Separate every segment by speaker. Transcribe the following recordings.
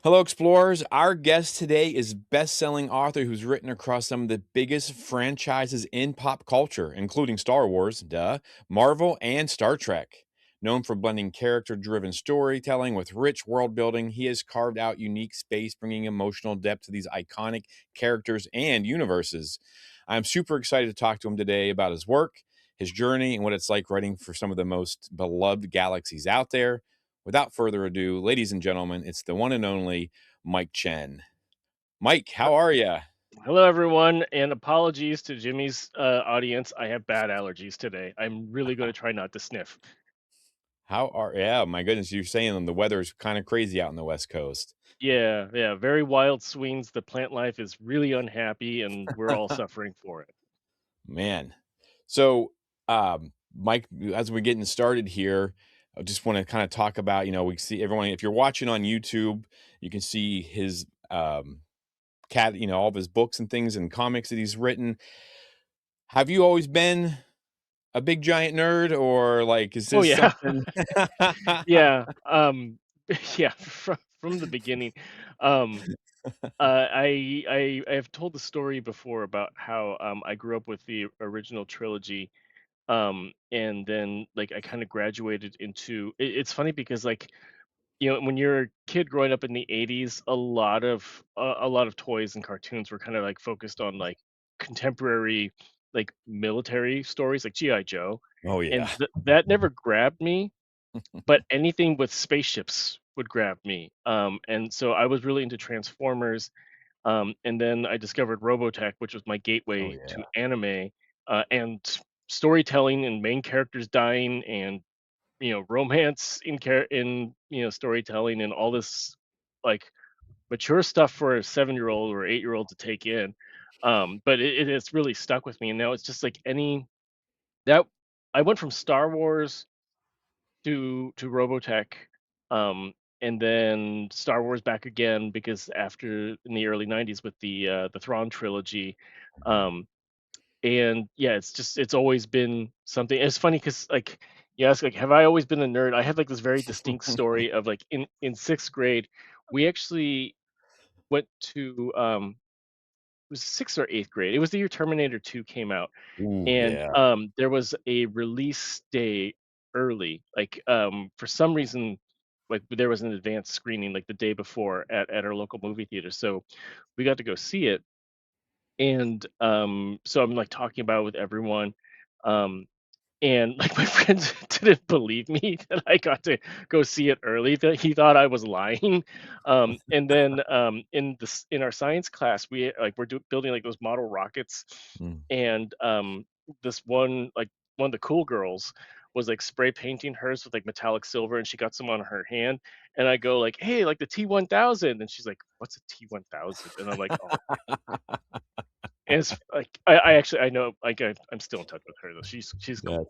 Speaker 1: Hello, explorers. Our guest today is best-selling author who's written across some of the biggest franchises in pop culture, including Star Wars, Marvel, and Star Trek. Known for blending character-driven storytelling with rich world building, he has carved out unique space, bringing emotional depth to these iconic characters and universes. I'm super excited to talk to him today about his work, his journey, and what it's like writing for some of the most beloved galaxies out there. Without further ado, ladies and gentlemen, it's the one and only Mike Chen. Mike, how are you?
Speaker 2: Hello, everyone, and apologies to Jimmy's audience. I have bad allergies today. I'm really going to try not to sniff.
Speaker 1: Yeah, my goodness, you're saying the weather's kind of crazy out in the West Coast.
Speaker 2: Yeah, yeah, very wild swings. The plant life is really unhappy, and we're all suffering for it.
Speaker 1: Man. So, Mike, as we're getting started here, I just want to kind of talk about, we see everyone, if you're watching on YouTube, you can see his cat, all of his books and things and comics that he's written. Have you always been a big giant nerd, or like, is
Speaker 2: Oh
Speaker 1: this
Speaker 2: yeah,
Speaker 1: something?
Speaker 2: yeah, yeah. From the beginning, um, I have told the story before about how I grew up with the original trilogy, and then like I kind of graduated into. It's funny because like when you're a kid growing up in the 80s, a lot of toys and cartoons were kind of like focused on like contemporary like military stories like GI Joe,
Speaker 1: Oh, yeah.
Speaker 2: and that never grabbed me, but anything with spaceships would grab me. And so I was really into Transformers, and then I discovered Robotech, which was my
Speaker 1: Oh,
Speaker 2: gateway
Speaker 1: yeah.
Speaker 2: to anime, and storytelling and main characters dying and romance in storytelling and all this like mature stuff for a 7-year-old or 8-year-old to take in. But it has really stuck with me, and now it's just like any that I went from Star Wars to Robotech, um, and then Star Wars back again because after in the early '90s with the Thrawn trilogy. And yeah, it's always been something. It's funny because like you ask like, have I always been a nerd? I have like this very distinct story of like in sixth grade, we actually went to it was sixth or eighth grade. It was the year Terminator 2 came out,
Speaker 1: Ooh,
Speaker 2: and
Speaker 1: yeah.
Speaker 2: there was a release day early. Like for some reason, like there was an advanced screening like the day before at our local movie theater, so we got to go see it. And so I'm like talking about it with everyone. Um, And, like, my friends didn't believe me that I got to go see it early, that he thought I was lying. And then, in our science class, we're building, like, those model rockets,
Speaker 1: Mm.
Speaker 2: and, this one of the cool girls was, like, spray painting hers with, like, metallic silver, and she got some on her hand, and I go, like, "Hey, like, the T-1000," and she's like, "What's a T-1000?" And I'm like, "Oh." And it's like I actually I know, like, I'm still in touch with her, though, she's cool.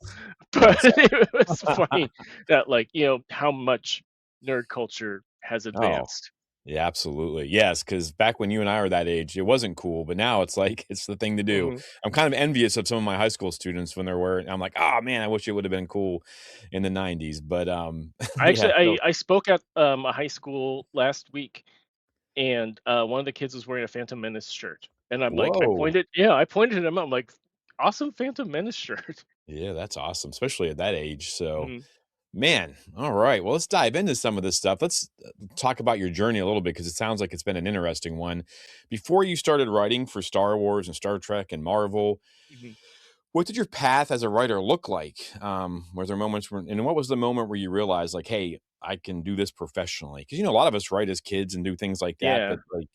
Speaker 1: That's
Speaker 2: But
Speaker 1: that's
Speaker 2: it was funny that, like, how much nerd culture has
Speaker 1: Oh,
Speaker 2: advanced.
Speaker 1: yeah, absolutely. Yes, because back when you and I were that age, it wasn't cool, but now it's like it's the thing to do.
Speaker 2: Mhm.
Speaker 1: I'm kind of envious of some of my high school students when they're wearing I'm like, "Oh, man, I wish it would have been cool in the '90s," but,
Speaker 2: I
Speaker 1: yeah,
Speaker 2: actually
Speaker 1: so
Speaker 2: I spoke at, a high school last week, and, one of the kids was wearing a Phantom Menace shirt, and I'm like
Speaker 1: Whoa.
Speaker 2: I pointed at him, I'm like, "Awesome Phantom Menace shirt."
Speaker 1: Yeah, that's awesome, especially at that age, so
Speaker 2: Mhm,
Speaker 1: man, all right. Well, let's dive into some of this stuff. Let's talk about your journey a little bit because it sounds like it's been an interesting one. Before you started writing for Star Wars and Star Trek and Marvel,
Speaker 2: mhm.
Speaker 1: what did your path as a writer look like? Were there moments when, and what was the moment where you realized, like, hey, I can do this professionally? Because, a lot of us write as kids and do things like that,
Speaker 2: Yeah.
Speaker 1: but, like,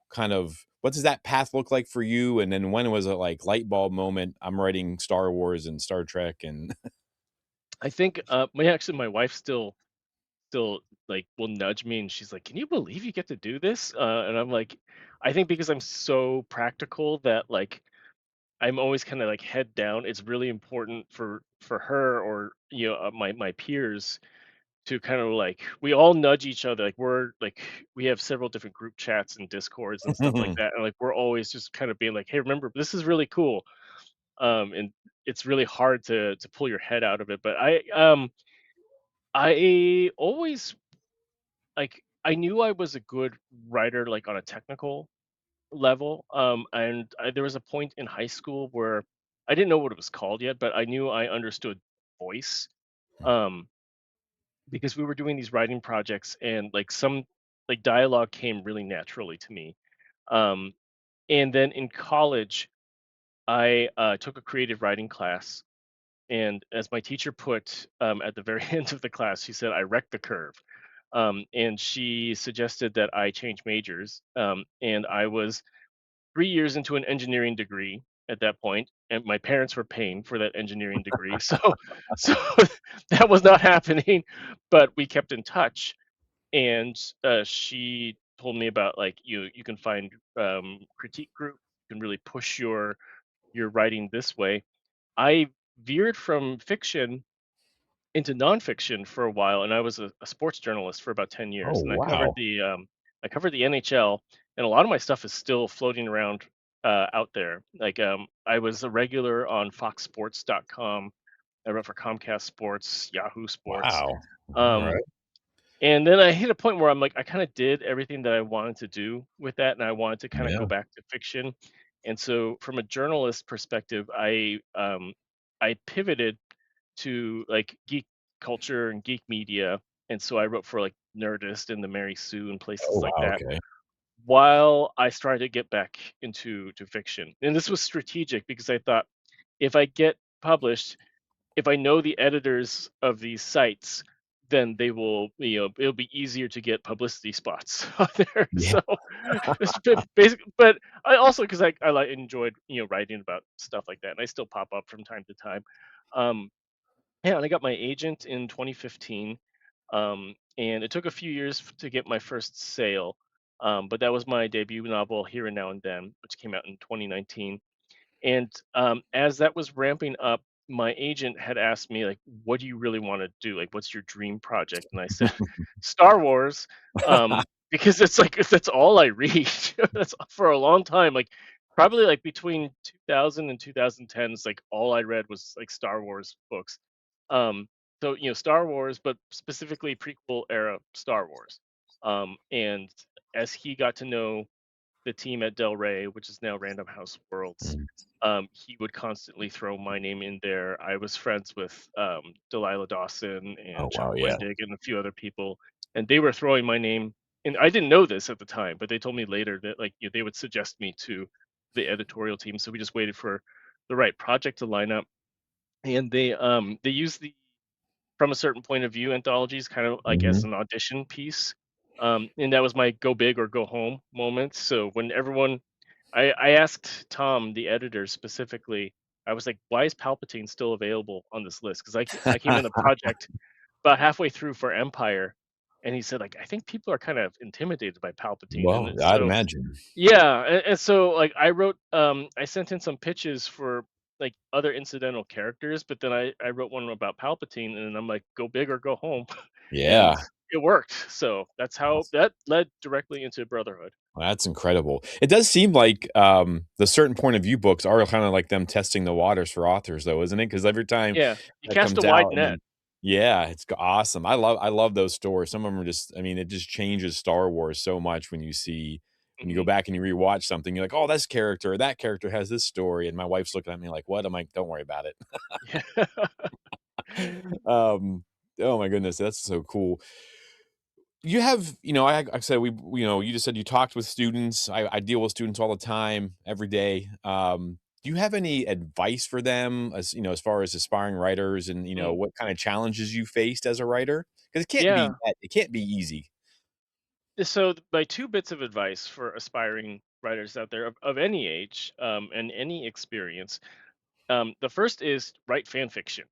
Speaker 1: kind of what does that path look like for you? And then when was it like light bulb moment? I'm writing Star Wars and Star Trek and
Speaker 2: I think, actually, my wife still like will nudge me and she's like, "Can you believe you get to do this?" And I'm like, I think because I'm so practical that like I'm always kind of like head down. It's really important for her or my peers to kind of like we all nudge each other. Like we have several different group chats and discords and stuff like that, and like we're always just kind of being like, "Hey, remember this is really cool." And it's really hard to pull your head out of it. But I always like. I knew I was a good writer, like on a technical level. And there was a point in high school where I didn't know what it was called yet, but I knew I understood voice. Um, because we were doing these writing projects, and like some like dialogue came really naturally to me. Um, and then in college, I took a creative writing class, and as my teacher put at the very end of the class, she said I wrecked the curve. And she suggested that I change majors. And I was 3 years into an engineering degree at that point, and my parents were paying for that engineering degree. So that was not happening, but we kept in touch. And she told me about like you can find critique groups, you can really push your writing this way. I veered from fiction into nonfiction for a while, and I was a sports journalist for about 10
Speaker 1: Oh,
Speaker 2: years, and
Speaker 1: wow.
Speaker 2: I covered the NHL, and a lot of my stuff is still floating around out there. Like I was a regular on FoxSports.com. I wrote for Comcast Sports, Yahoo Sports.
Speaker 1: Wow.
Speaker 2: Um,
Speaker 1: Alright.
Speaker 2: and then I hit a point where I'm like, I kind of did everything that I wanted to do with that, and I wanted to kind of go
Speaker 1: Yeah.
Speaker 2: back to fiction. And so, from a journalist perspective, I pivoted to like geek culture and geek media, and so I wrote for like Nerdist and the Mary Sue and places
Speaker 1: Oh,
Speaker 2: like
Speaker 1: wow,
Speaker 2: that.
Speaker 1: okay.
Speaker 2: While I started to get back into fiction, and this was strategic because I thought if I get published, if I know the editors of these sites, then they will, it'll be easier to get publicity spots on there.
Speaker 1: Yeah.
Speaker 2: So it's basic, but I also because I like enjoyed writing about stuff like that, and I still pop up from time to time. Um, yeah, and I got my agent in 2015, and it took a few years to get my first sale. But that was my debut novel, Here and Now and Then, which came out in 2019. And as that was ramping up, my agent had asked me like, "What do you really want to do? Like, what's your dream project?" And I said, "Star Wars," because it's like that's all I read. That's for a long time. Like, probably like between 2000 and 2010, it's like all I read was like Star Wars books. Um, so Star Wars, but specifically prequel era Star Wars. And as he got to know the team at Del Rey, which is now Random House Worlds,
Speaker 1: Mm.
Speaker 2: he would constantly throw my name in there. I was friends with Delilah Dawson
Speaker 1: Oh,
Speaker 2: and Chuck
Speaker 1: wow, yeah.
Speaker 2: Wendig and a few other people, and they were throwing my name. And I didn't know this at the time, but they told me later that like they would suggest me to the editorial team. So we just waited for the right project to line up, and they used the From a Certain Point of View anthologies kind of like as
Speaker 1: Mhm.
Speaker 2: an audition piece. And that was my go big or go home moment. So when everyone, I asked Tom, the editor specifically, I was like, why is Palpatine still available on this list? Because I came in the project about halfway through for Empire, and he said like, I think people are kind of intimidated by Palpatine, and
Speaker 1: Well, I'd
Speaker 2: so
Speaker 1: imagine.
Speaker 2: yeah, and so like I sent in some pitches for like other incidental characters, but then I wrote one about Palpatine, and I'm like, go big or go home, and
Speaker 1: Yeah.
Speaker 2: it worked. So that's how
Speaker 1: That's
Speaker 2: that led directly into Brotherhood.
Speaker 1: that's incredible. It does seem like, the certain point of view books are kinda like them testing the waters for authors though, isn't it? Because every time
Speaker 2: Yeah, you
Speaker 1: that
Speaker 2: cast a
Speaker 1: comes
Speaker 2: wide
Speaker 1: out and
Speaker 2: net.
Speaker 1: then yeah, it's g awesome. I love those stories. Some of 'em are just I mean, it just changes Star Wars so much when you go
Speaker 2: Hmm.
Speaker 1: back and you rewatch something, you're like, "Oh, this character or that character has this story," and my wife's looking at me like, "What?" I'm like, "Don't worry about it."
Speaker 2: Yeah.
Speaker 1: Um, oh my goodness, that's so cool. You have, I said you just said you talked with students. I deal with students all the time, every day. Do you have any advice for them as as far as aspiring writers and
Speaker 2: Mm.
Speaker 1: what kind of challenges you faced as a writer? Because
Speaker 2: Yeah.
Speaker 1: it can't be easy.
Speaker 2: So my two bits of advice for aspiring writers out there of any age and any experience. The first is write fan fiction.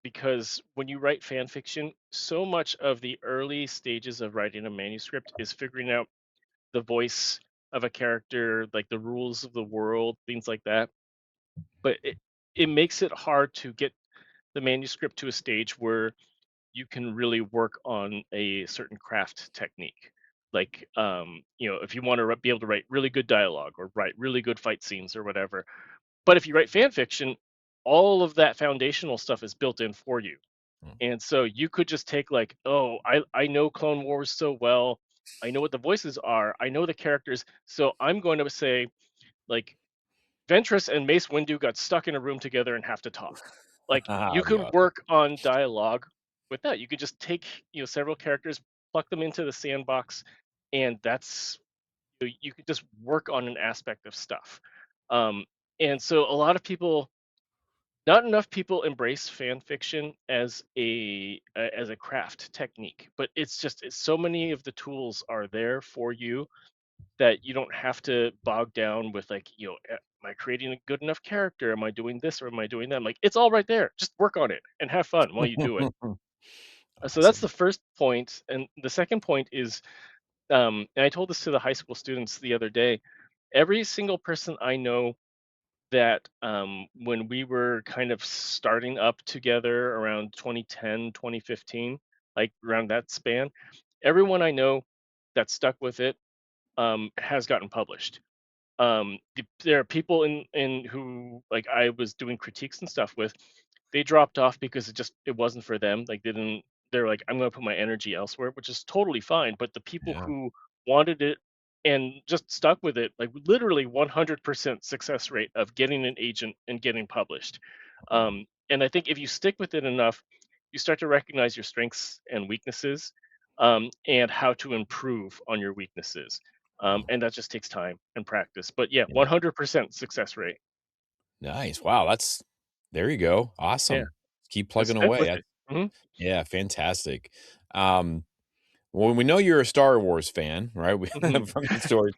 Speaker 2: Because when you write fan fiction, so much of the early stages of writing a manuscript is figuring out the voice of a character, like the rules of the world, things like that. But it makes it hard to get the manuscript to a stage where you can really work on a certain craft technique. Like, if you want to be able to write really good dialogue or write really good fight scenes or whatever, but if you write fan fiction, all of that foundational stuff is built in for you.
Speaker 1: Mm.
Speaker 2: And so you could just take like, oh, I know Clone Wars so well. I know what the voices are. I know the characters. So I'm going to say like Ventress and Mace Windu got stuck in a room together and have to talk. Like you
Speaker 1: That'd be
Speaker 2: could
Speaker 1: awesome.
Speaker 2: work on dialogue with that. You could just take, several characters, pluck them into the sandbox, and that's you could just work on an aspect of stuff. Um, and so a lot of people, not enough people embrace fan fiction as a craft technique, but it's so many of the tools are there for you that you don't have to bog down with like, am I creating a good enough character? Am I doing this or am I doing that? Like it's all right there. Just work on it and have fun while you do it. So that's the
Speaker 1: Awesome.
Speaker 2: first point, and the second point is, and I told this to the high school students the other day. Every single person I know that when we were kind of starting up together around 2010, 2015, like around that span, everyone I know that stuck with it has gotten published. There are people in who like I was doing critiques and stuff with. They dropped off because it wasn't for them. Like they didn't. They're like, I'm going to put my energy elsewhere, which is totally fine. But the people
Speaker 1: Yeah.
Speaker 2: who wanted it and just stuck with it, like literally 100% success rate of getting an agent and getting published. And I think if you stick with it enough, you start to recognize your strengths and weaknesses, and how to improve on your weaknesses. And that just takes time and practice. But yeah,
Speaker 1: Yeah.
Speaker 2: 100% success rate.
Speaker 1: Nice. Wow. There you go.
Speaker 2: Yeah,
Speaker 1: Awesome. Keep
Speaker 2: just
Speaker 1: plugging
Speaker 2: stick
Speaker 1: away.
Speaker 2: with it. Mhm,
Speaker 1: Yeah. Fantastic. Um, well, we know you're a Star Wars fan, right?
Speaker 2: mhm.
Speaker 1: From the stories.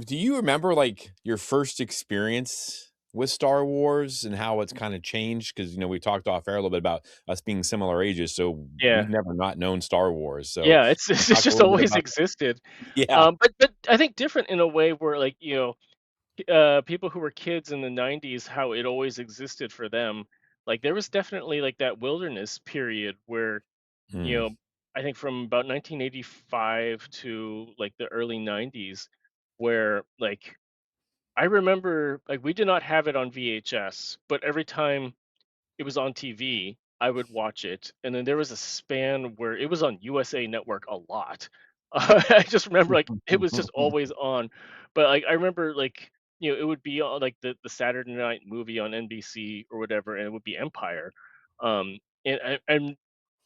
Speaker 1: Do you remember like your first experience with Star Wars and how it's kind of changed? Because we talked off air a little bit about us being similar ages, so
Speaker 2: Yeah,
Speaker 1: we've never not known Star Wars. So
Speaker 2: yeah, it's
Speaker 1: talk a
Speaker 2: just
Speaker 1: little bit
Speaker 2: always
Speaker 1: about
Speaker 2: existed.
Speaker 1: yeah.
Speaker 2: But I think different in a way where like, people who were kids in the 90s, how it always existed for them. Like there was definitely like that wilderness period where, you
Speaker 1: Mm,
Speaker 2: know, I think from about 1985 to like the early 90s, where like I remember like we did not have it on VHS, but every time it was on TV, I would watch it. And then there was a span where it was on USA Network a lot. I just remember like it was just always on. But like I remember like, it would be on like the Saturday night movie on NBC or whatever, and it would be Empire. And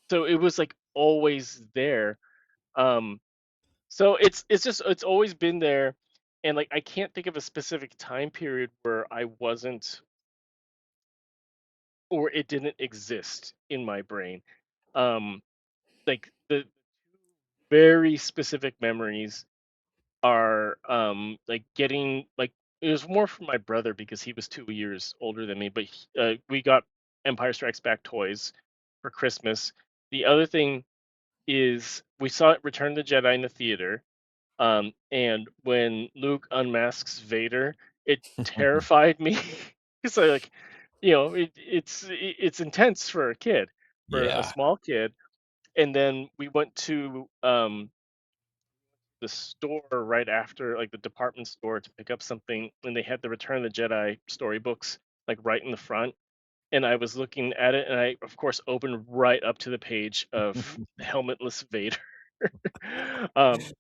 Speaker 2: so it was like always there. Um so it's always been there, and like I can't think of a specific time period where I wasn't, or it didn't exist in my brain. Um like the very specific memories are like getting like, it was more for my brother because he was 2 years older than me, but we got Empire Strikes Back toys for Christmas. The other thing is we saw it Return of the Jedi in the theater. And when Luke unmasks Vader, it terrified me because I like, it's intense for a kid, for a
Speaker 1: yeah.
Speaker 2: small kid. And then we went to the store right after, like the department store, to pick up something, and they had the Return of the Jedi storybooks like right in the front. And I was looking at it, and I, of course, opened right up to the page of helmetless Vader.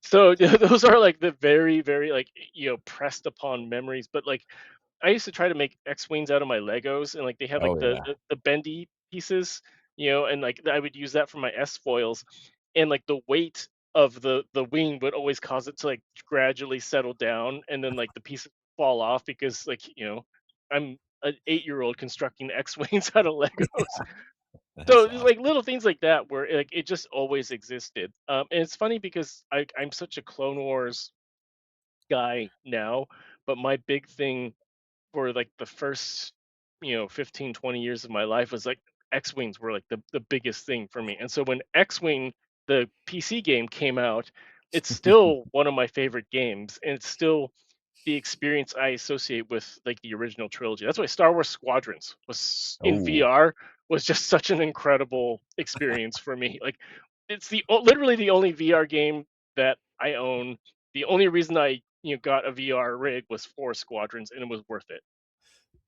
Speaker 2: So those are like the very, very like, pressed upon memories. But like I used to try to make X-wings out of my Legos, and like they had like
Speaker 1: Oh
Speaker 2: the
Speaker 1: yeah.
Speaker 2: the, the bendy pieces, and like I would use that for my S foils, and like the weight of the wing would always cause it to like gradually settle down, and then like the pieces fall off because like, I'm an 8-year-old constructing X-wings out of Legos. So
Speaker 1: That's
Speaker 2: it's
Speaker 1: awesome.
Speaker 2: like little things like that where like it just always existed. And it's funny because I'm such a Clone Wars guy now, but my big thing for like the first, 15, 20 years of my life was like X-Wings were like the biggest thing for me. And so when X-Wing, the PC game, came out, it's still one of my favorite games, and it's still the experience I associate with like the original trilogy. That's why Star Wars Squadrons was in
Speaker 1: Oh,
Speaker 2: VR was just such an incredible experience for me. Like it's literally the only VR game that I own. The only reason I got a VR rig was for Squadrons, and it was worth it.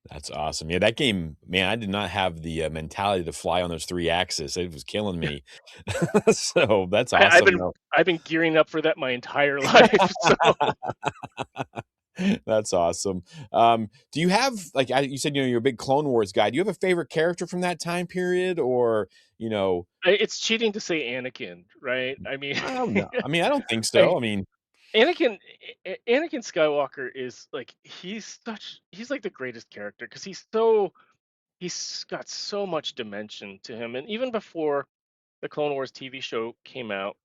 Speaker 1: That's awesome. Yeah, that game, man, I did not have the, mentality to fly on those 3 axes. It was killing me. So, that's
Speaker 2: I've
Speaker 1: awesome,
Speaker 2: been
Speaker 1: though.
Speaker 2: I've been gearing up for that my entire life, so
Speaker 1: That's awesome. Do you have like, you said, you're a big Clone Wars guy. Do you have a favorite character from that time period or, you know
Speaker 2: it's cheating to say Anakin, right? I mean,
Speaker 1: I don't know. I mean, I don't think
Speaker 2: I
Speaker 1: so. I mean
Speaker 2: Anakin Anakin Skywalker is like he's like the greatest character because he's got so much dimension to him, and even before the Clone Wars TV show came out,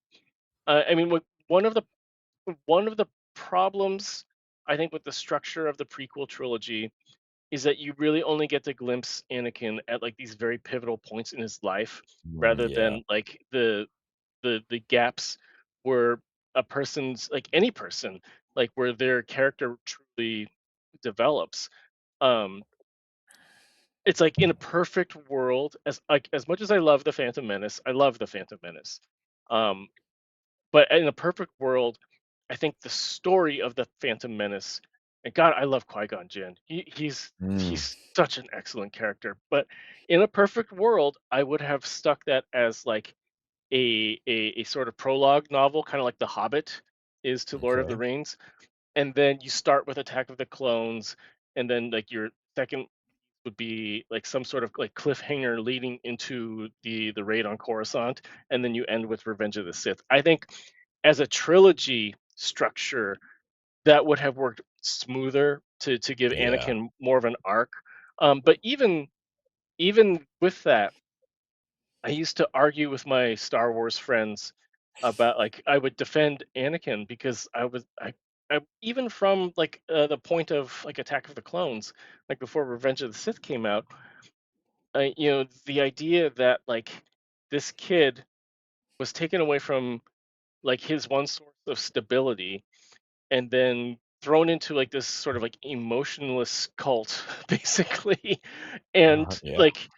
Speaker 2: I mean, one of the problems I think with the structure of the prequel trilogy is that you really only get to glimpse Anakin at like these very pivotal points in his life, rather
Speaker 1: Yeah,
Speaker 2: than like the gaps where a person's like any person like where their character truly develops. Um, it's like in a perfect world, as much as I love the Phantom Menace, I love the Phantom Menace. Um, but in a perfect world, I think the story of the Phantom Menace, and God, I love Qui-Gon Jinn.
Speaker 1: mm,
Speaker 2: He's such an excellent character. But in a perfect world, I would have stuck that as like a sort of prologue novel, kind of like The Hobbit is to Lord of the
Speaker 1: okay.
Speaker 2: Rings, and then you start with Attack of the Clones, and then like your second would be like some sort of like cliffhanger leading into the raid on Coruscant, and then you end with Revenge of the Sith. I think as a trilogy structure, that would have worked smoother to give
Speaker 1: Yeah.
Speaker 2: Anakin more of an arc. But even with that, I used to argue with my Star Wars friends about like I would defend Anakin because I even from like the point of like Attack of the Clones, like before Revenge of the Sith came out, the idea that like this kid was taken away from like his one source of stability and then thrown into like this sort of like emotionless cult basically, and
Speaker 1: Yeah.
Speaker 2: like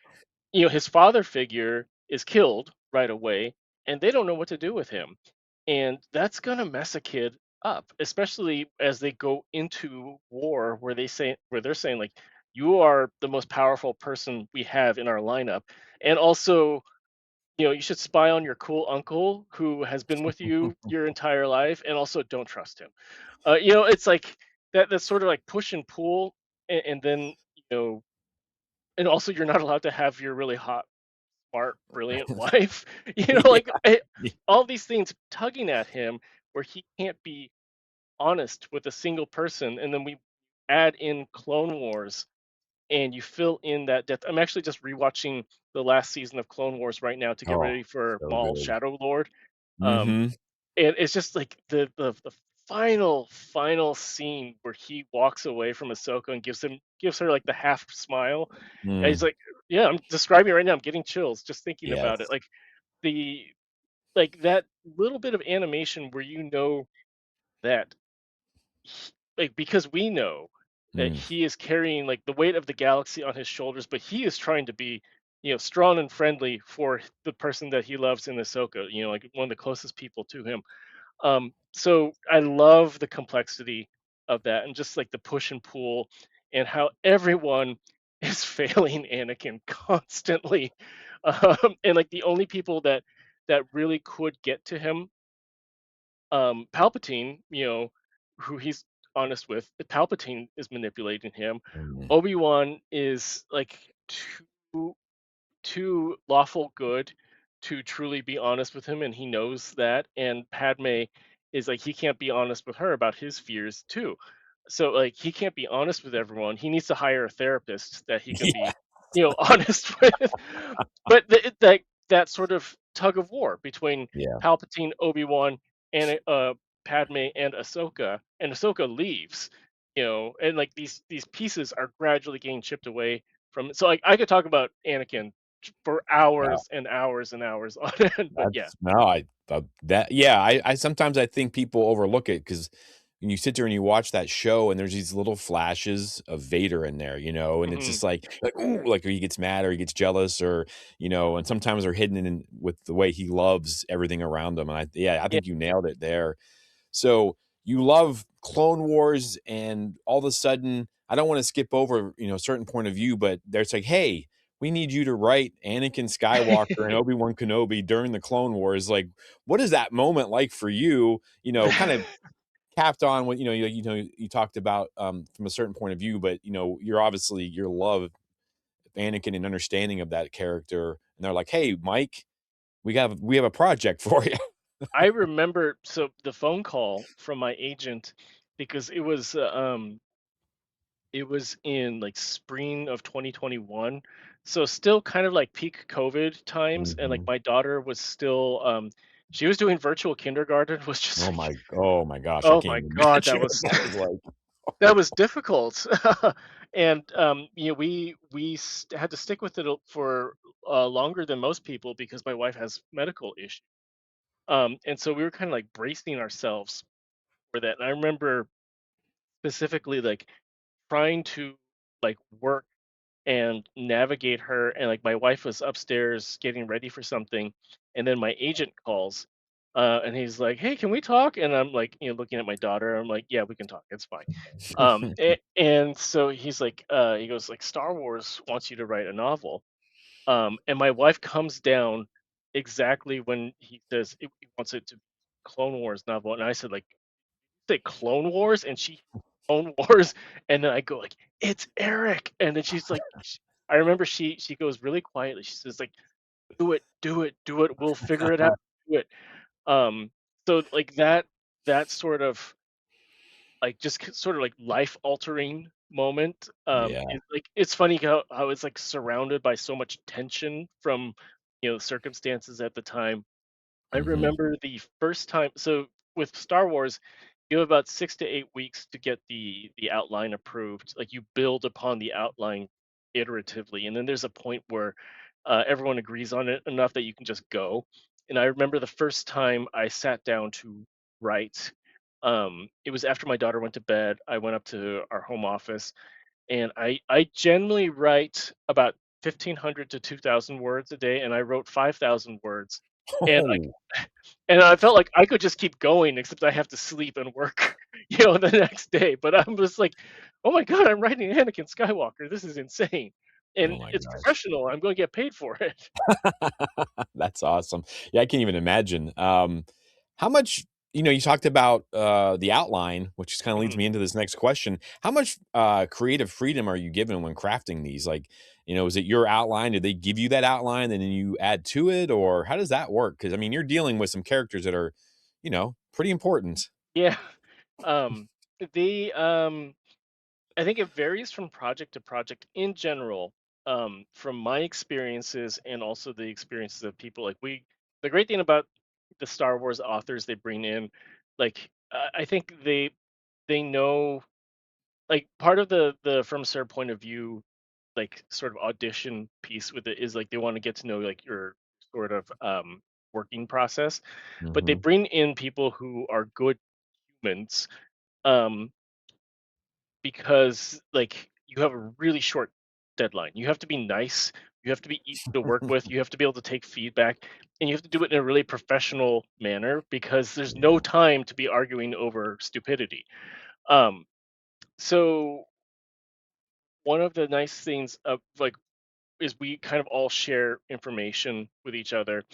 Speaker 2: his father figure is killed right away, and they don't know what to do with him. And that's going to mess a kid up, especially as they go into war where they're saying like you are the most powerful person we have in our lineup. And also, you should spy on your cool uncle who has been with you your entire life, and also don't trust him. It's like that's sort of like push and pull, and then you know and also you're not allowed to have your really hot smart, brilliant wife. Like
Speaker 1: Yeah.
Speaker 2: all these things tugging at him where he can't be honest with a single person. And then we add in Clone Wars and you fill in that depth. I'm actually just rewatching the last season of Clone Wars right now to get
Speaker 1: Oh,
Speaker 2: ready for
Speaker 1: so
Speaker 2: Maul
Speaker 1: good.
Speaker 2: Shadow Lord. Um,
Speaker 1: Mhm.
Speaker 2: and it's just like the final scene where he walks away from Ahsoka and gives her like the half smile. And he's
Speaker 1: Mm.
Speaker 2: like, yeah, I'm describing it right now. I'm getting chills just thinking about it.
Speaker 1: Yes.
Speaker 2: The like that little bit of animation where that like because we know that
Speaker 1: Mm.
Speaker 2: he is carrying like the weight of the galaxy on his shoulders, but he is trying to be strong and friendly for the person that he loves in Ahsoka. Like one of the closest people to him. So I love the complexity of that and just like the push and pull and how everyone is failing Anakin constantly. And like the only people that really could get to him, Palpatine, who he's honest with, Palpatine is manipulating him.
Speaker 1: Mm.
Speaker 2: Obi-Wan is like too too lawful good to truly be honest with him, and he knows that. And Padme is like he can't be honest with her about his fears too. So like he can't be honest with everyone. He needs to hire a therapist that he can
Speaker 1: Yeah.
Speaker 2: be, honest with. But that sort of tug of war between
Speaker 1: Yeah.
Speaker 2: Palpatine, Obi-Wan, and Padme and Ahsoka leaves, and like these pieces are gradually getting chipped away from it. So like I could talk about Anakin for
Speaker 1: Yeah.
Speaker 2: hours and hours and hours on end. But yeah.
Speaker 1: That's no, that yeah, I sometimes I think people overlook it because when you sit there and you watch that show and there's these little flashes of Vader in there, and it's
Speaker 2: Hmm.
Speaker 1: just like, ooh, like he gets mad or he gets jealous or, and sometimes they're hidden in with the way he loves everything around him. And I
Speaker 2: Yeah.
Speaker 1: think you nailed it there. So, you love Clone Wars, and all of a sudden, I don't want to skip over, a certain point of view, but there's like, hey, we need you to write Anakin Skywalker and Obi-Wan Kenobi during the Clone Wars. Like, what is that moment like for you? Kind of capped on what you talked about from a certain point of view, but you're obviously your love of Anakin and understanding of that character, and they're like, hey, Mike, we have a project for you.
Speaker 2: I remember so the phone call from my agent because it was in like spring of 2021. So still kind of like peak COVID times, and like
Speaker 1: Mhm.
Speaker 2: my daughter was still she was doing virtual kindergarten, was just like,
Speaker 1: Oh my gosh, I
Speaker 2: oh
Speaker 1: can't
Speaker 2: my
Speaker 1: even
Speaker 2: god,
Speaker 1: imagine what that was like.
Speaker 2: that was difficult. And had to stick with it for longer than most people because my wife has medical issues. And so we were kind of like bracing ourselves for that. And I remember specifically like trying to like work and navigate her, and like my wife was upstairs getting ready for something, and then my agent calls, and he's like, hey, can we talk? And I'm like, looking at my daughter, I'm like, yeah, we can talk, it's fine. And so he's like, he goes like, Star Wars wants you to write a novel. And my wife comes down exactly when he says he wants it to be Clone Wars novel, and I said like, say Clone Wars, and she Clone Wars, and then I go like, it's Eric, and then she's like, I remember she goes really quietly. She says like, do it, do it, do it. We'll figure it out. Do it. Um, so like that sort of like just sort of like life altering moment.
Speaker 1: Yeah.
Speaker 2: It's funny how it's like surrounded by so much tension from circumstances at the time. I
Speaker 1: Mhm.
Speaker 2: remember the first time. So with Star Wars, you have about 6 to 8 weeks to get the outline approved. Like you build upon the outline iteratively, and then there's a point where everyone agrees on it enough that you can just go. And I remember the first time I sat down to write. It was after my daughter went to bed. I went up to our home office, and I generally write about 1,500 to 2,000 words a day, and I wrote 5,000 words. And
Speaker 1: Oh,
Speaker 2: I felt like I could just keep going, except I have to sleep and work, the next day. But I'm just like, oh my god, I'm writing Anakin Skywalker. This is insane, and
Speaker 1: oh my
Speaker 2: it's
Speaker 1: gosh.
Speaker 2: professional. I'm going to get paid for it.
Speaker 1: That's awesome. Yeah, I can't even imagine. How much, you talked about the outline, which kind of leads
Speaker 2: Mhm.
Speaker 1: me into this next question. How much creative freedom are you given when crafting these? Like, is it your outline? Did they give you that outline and then you add to it? Or how does that work? Because, I mean, you're dealing with some characters that are, pretty important.
Speaker 2: Yeah. Um, the I think it varies from project to project. In general, from my experiences and also the experiences of people like the great thing about the Star Wars authors they bring in, like I think they know, like part of the from a certain point of view, like sort of audition piece with it is like they want to get to know like your sort of working process, but they
Speaker 1: Hmm.
Speaker 2: bring in people who are good humans. Um, because like you have a really short deadline. You have to be nice, you have to be easy to work with, you have to be able to take feedback, and you have to do it in a really professional manner because there's no
Speaker 1: Yeah.
Speaker 2: time to be arguing over stupidity. Um, so one of the nice things of like is we kind of all share information with each other,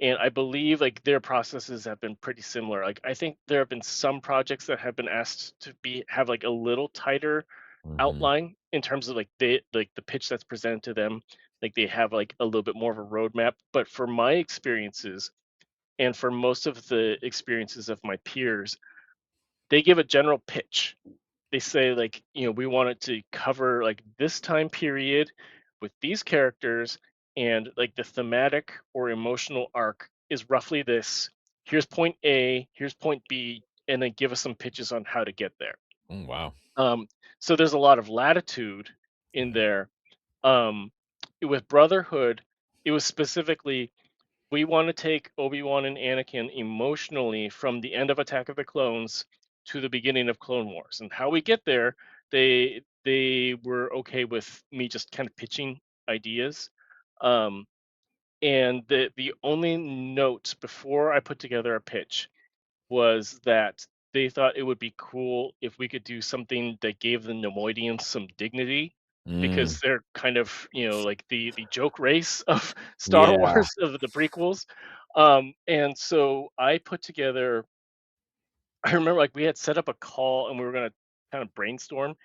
Speaker 2: and I believe like their processes have been pretty similar. Like I think there have been some projects that have been asked to be have like a little tighter
Speaker 1: Hmm.
Speaker 2: outline in terms of like the pitch that's presented to them, like they have like a little bit more of a roadmap. But for my experiences and for most of the experiences of my peers, they give a general pitch. They say like, we want it to cover like this time period with these characters, and like the thematic or emotional arc is roughly this. Here's point A, here's point B, and then give us some pitches on how to get there.
Speaker 1: Oh, wow.
Speaker 2: um, so there's a lot of latitude in
Speaker 1: Yeah.
Speaker 2: there. um, with Brotherhood, it was specifically, we want to take Obi-Wan and Anakin emotionally from the end of Attack of the Clones to the beginning of Clone Wars, and how we get there. They were okay with me just kind of pitching ideas, um, and the only note before I put together a pitch was that they thought it would be cool if we could do something that gave the Nemoidians some dignity,
Speaker 1: Mm,
Speaker 2: because they're kind of, like the joke race of Star
Speaker 1: yeah.
Speaker 2: Wars of the prequels. And so I put together. I remember like we had set up a call and we were gonna kind of brainstorm,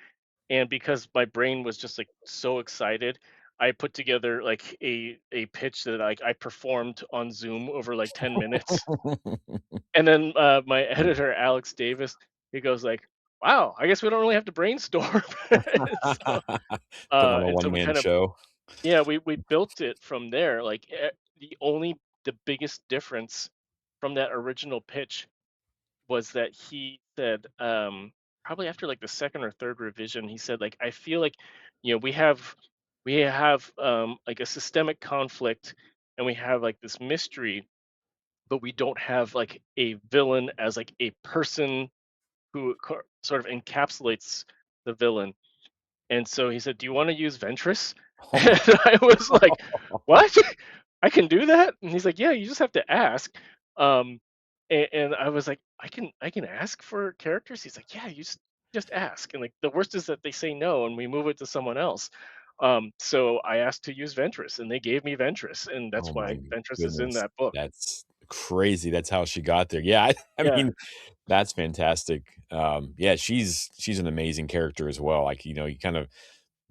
Speaker 2: and because my brain was just like so excited, I put together like a pitch that I performed on Zoom over like 10 minutes. And then my editor Alex Davis, he goes like, "Wow, I guess we don't really have to brainstorm." so
Speaker 1: Putting on a
Speaker 2: and so we
Speaker 1: one-man
Speaker 2: kind of,
Speaker 1: show.
Speaker 2: yeah, we built it from there. Like the biggest difference from that original pitch was that he said, probably after like the second or third revision, he said like, I feel like, we have like a systemic conflict, and we have like this mystery, but we don't have like a villain as like a person who sort of encapsulates the villain. And so he said, "Do you want to use Ventress?" And I was like, "What? I can do that?" And he's like, "Yeah, you just have to ask." And I was like, "I can ask for characters." He's like, "Yeah, you just ask." And like the worst is that they say no, and we move it to someone else. So I asked to use Ventress, and they gave me Ventress, and that's
Speaker 1: Oh
Speaker 2: why
Speaker 1: my
Speaker 2: Ventress is in
Speaker 1: goodness.
Speaker 2: that book.
Speaker 1: That's crazy. That's how she got there. Yeah, I
Speaker 2: Yeah,
Speaker 1: mean, that's fantastic. Yeah, she's an amazing character as well. Like, you kind of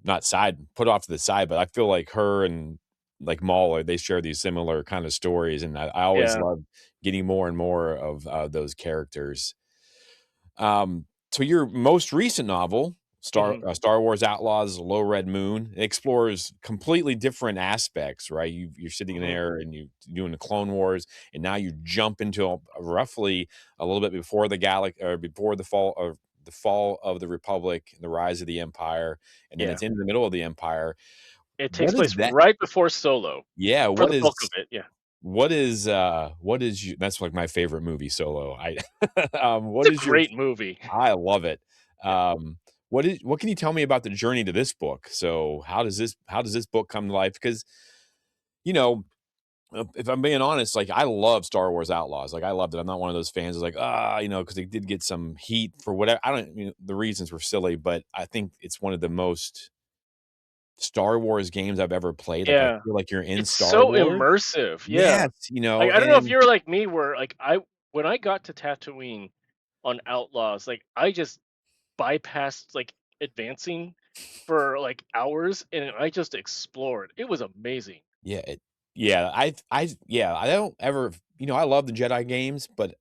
Speaker 1: not side put off to the side, but I feel like her and like Maul, they share these similar kind of stories, and I always
Speaker 2: yeah,
Speaker 1: love getting more and more of those characters. So your most recent novel,
Speaker 2: hmm
Speaker 1: Star Wars Outlaws: Low Red Moon, explores completely different aspects, right? You're sitting
Speaker 2: hmm
Speaker 1: there and you doing the Clone Wars, and now you jump into roughly a little bit before the or before the fall of the Republic, the rise of the Empire, and then
Speaker 2: yeah.
Speaker 1: it's in the middle of the Empire.
Speaker 2: It takes
Speaker 1: What is
Speaker 2: place
Speaker 1: that?
Speaker 2: right before Solo
Speaker 1: Yeah,
Speaker 2: for the bulk of it. Yeah,
Speaker 1: what is you that's like my favorite movie, Solo. I what
Speaker 2: it's a
Speaker 1: is your
Speaker 2: great movie.
Speaker 1: I love it.
Speaker 2: Yeah.
Speaker 1: What can you tell me about the journey to this book? So how does this book come to life? Because, you know, if I'm being honest, like I love Star Wars Outlaws. Like I loved it. I'm not one of those fans who's like, because they did get some heat for whatever. I don't, the reasons were silly, but I think it's one of the most Star Wars games I've ever played. Like I
Speaker 2: Yeah.
Speaker 1: feel like you're in
Speaker 2: It's
Speaker 1: Star
Speaker 2: so
Speaker 1: Wars.
Speaker 2: immersive, yeah.
Speaker 1: Yes,
Speaker 2: Like, I don't know if
Speaker 1: and
Speaker 2: you're like me where, like, I when I got to Tatooine on Outlaws, like, I just bypassed, like, advancing for, like, hours, and I just explored. It was amazing.
Speaker 1: yeah, yeah, I don't ever, I love the Jedi games, but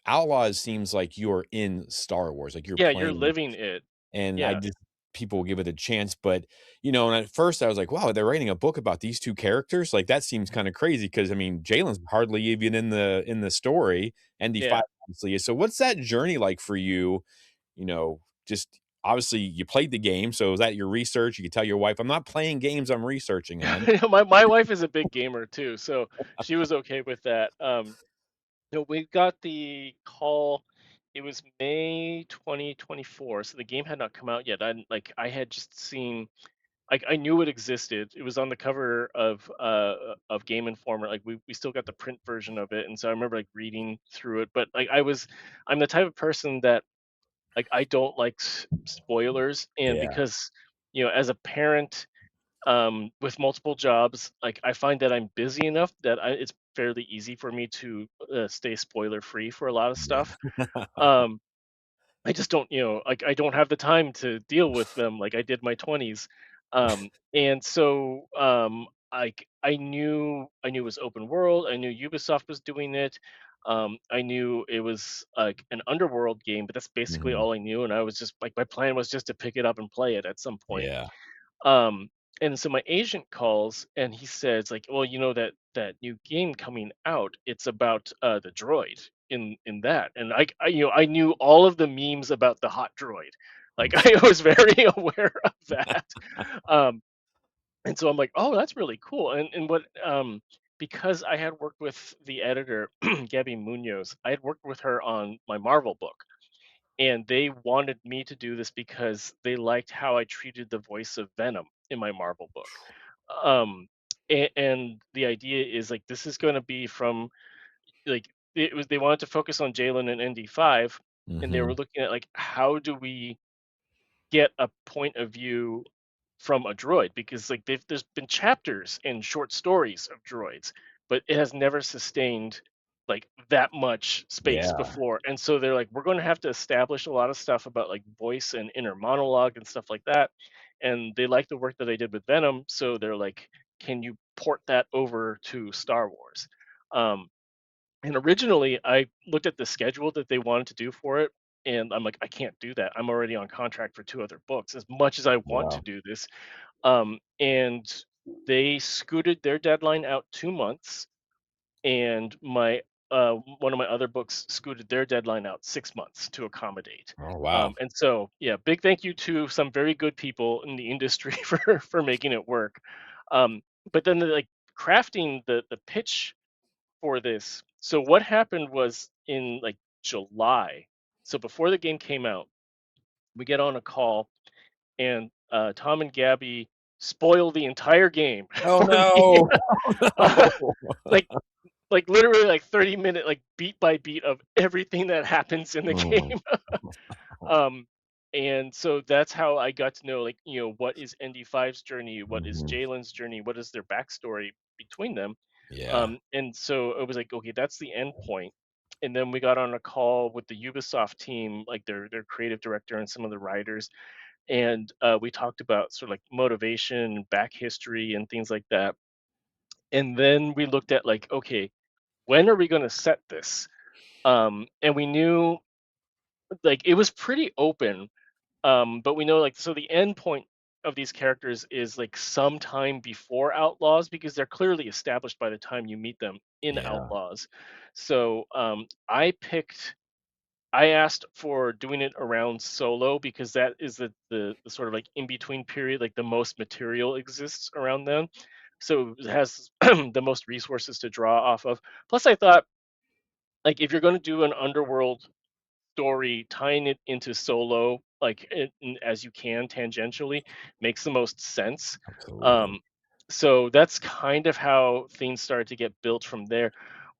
Speaker 1: Outlaws seems like you're in Star Wars, like you're
Speaker 2: Yeah, you're
Speaker 1: playing,
Speaker 2: living it.
Speaker 1: and I
Speaker 2: Yeah.
Speaker 1: just people will give it a chance, but and at first I was like, wow, they're writing a book about these two characters, like that seems kind of crazy because I mean Jalen's hardly even in the story, ND5
Speaker 2: Yeah.
Speaker 1: obviously is. So what's that journey like for you? Just obviously you played the game, so is that your research? You can tell your wife, I'm not playing games, I'm researching them.
Speaker 2: Yeah, my wife is a big gamer too, so she was okay with that. We got the call. It was May 2024, so the game had not come out yet. I had just seen, like, I knew it existed. It was on the cover of Game Informer. Like we still got the print version of it, and so I remember like reading through it. But like I'm the type of person that, like, I don't like spoilers, and
Speaker 1: Yeah.
Speaker 2: because as a parent, with multiple jobs, like I find that I'm busy enough that it's fairly easy for me to stay spoiler free for a lot of
Speaker 1: Yeah.
Speaker 2: stuff. Um, I just don't, like I don't have the time to deal with them like I did my 20s. And so I knew it was open world. I knew Ubisoft was doing it. I knew it was like an underworld game, but that's basically
Speaker 1: Mhm.
Speaker 2: all I knew. And I was just like, my plan was just to pick it up and play it at some point.
Speaker 1: Yeah.
Speaker 2: Um, and so my agent calls and he says like, well, that new game coming out, it's about the droid in that. And I knew all of the memes about the hot droid. Like
Speaker 1: Mm.
Speaker 2: I was very aware of that. Um, and so I'm like, oh, that's really cool. And what because I had worked with the editor, Gabby Munoz, I had worked with her on my Marvel book, and they wanted me to do this because they liked how I treated the voice of Venom in my Marvel book. And the idea is like this is going to be from, like, they wanted to focus on Jalen and ND5, and they were
Speaker 1: Mhm.
Speaker 2: looking at like how do we get a point of view from a droid because like there's been chapters and short stories of droids, but it has never sustained like that much space
Speaker 1: Yeah.
Speaker 2: before. And so they're like, we're going to have to establish a lot of stuff about like voice and inner monologue and stuff like that. And they like the work that I did with Venom, so they're like, can you port that over to Star Wars? Um, and originally, I looked at the schedule that they wanted to do for it, and I'm like, I can't do that. I'm already on contract for two other books. As much as I want to
Speaker 1: Wow.
Speaker 2: do this, and they scooted their deadline out 2 months, and my one of my other books scooted their deadline out 6 months to accommodate.
Speaker 1: Oh, wow.
Speaker 2: And so, yeah, big thank you to some very good people in the industry for making it work. But then the, like crafting the pitch for this. So what happened was in like July. So before the game came out, we get on a call and Tom and Gabby spoil the entire game
Speaker 1: Oh,
Speaker 2: for me.
Speaker 1: no.
Speaker 2: Uh,
Speaker 1: Oh, no.
Speaker 2: like literally like 30-minute like beat by beat of everything that happens in the
Speaker 1: Mm.
Speaker 2: game. um and so that's how I got to know like what is ND5's journey, what is
Speaker 1: Mhm.
Speaker 2: Jalen's journey, what is their backstory between them.
Speaker 1: Yeah.
Speaker 2: And so it was like, okay, that's the end point. And then we got on a call with the Ubisoft team, like their creative director and some of the writers, and we talked about sort of like motivation, back history, and things like that. And then we looked at like, okay, when are we going to set this? And we knew like it was pretty open, but we know like so the end point of these characters is like sometime before Outlaws because they're clearly established by the time you meet them in
Speaker 1: Yeah.
Speaker 2: Outlaws. So I asked for doing it around Solo because that is the sort of like in between period, like the most material exists around them. So it has the most resources to draw off of. Plus, I thought like if you're going to do an underworld story, tying it into Solo as you can tangentially makes the most sense.
Speaker 1: Absolutely.
Speaker 2: Um, so that's kind of how things started to get built from there.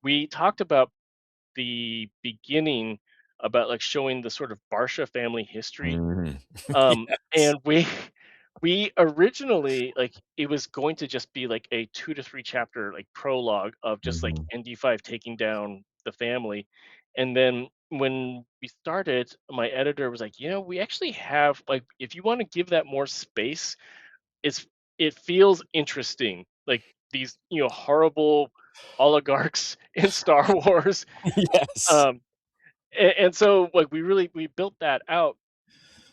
Speaker 2: We talked about the beginning about like showing the sort of Barsha family history.
Speaker 1: Mhm. Yes.
Speaker 2: And we originally like it was going to just be like a 2 to 3 chapter like prologue of just like
Speaker 1: Mhm.
Speaker 2: ND5 taking down the family. And then when we started, my editor was like, we actually have like if you want to give that more space, it's it feels interesting. Like these, horrible oligarchs in Star Wars.
Speaker 1: Yes.
Speaker 2: Um and so like we built that out,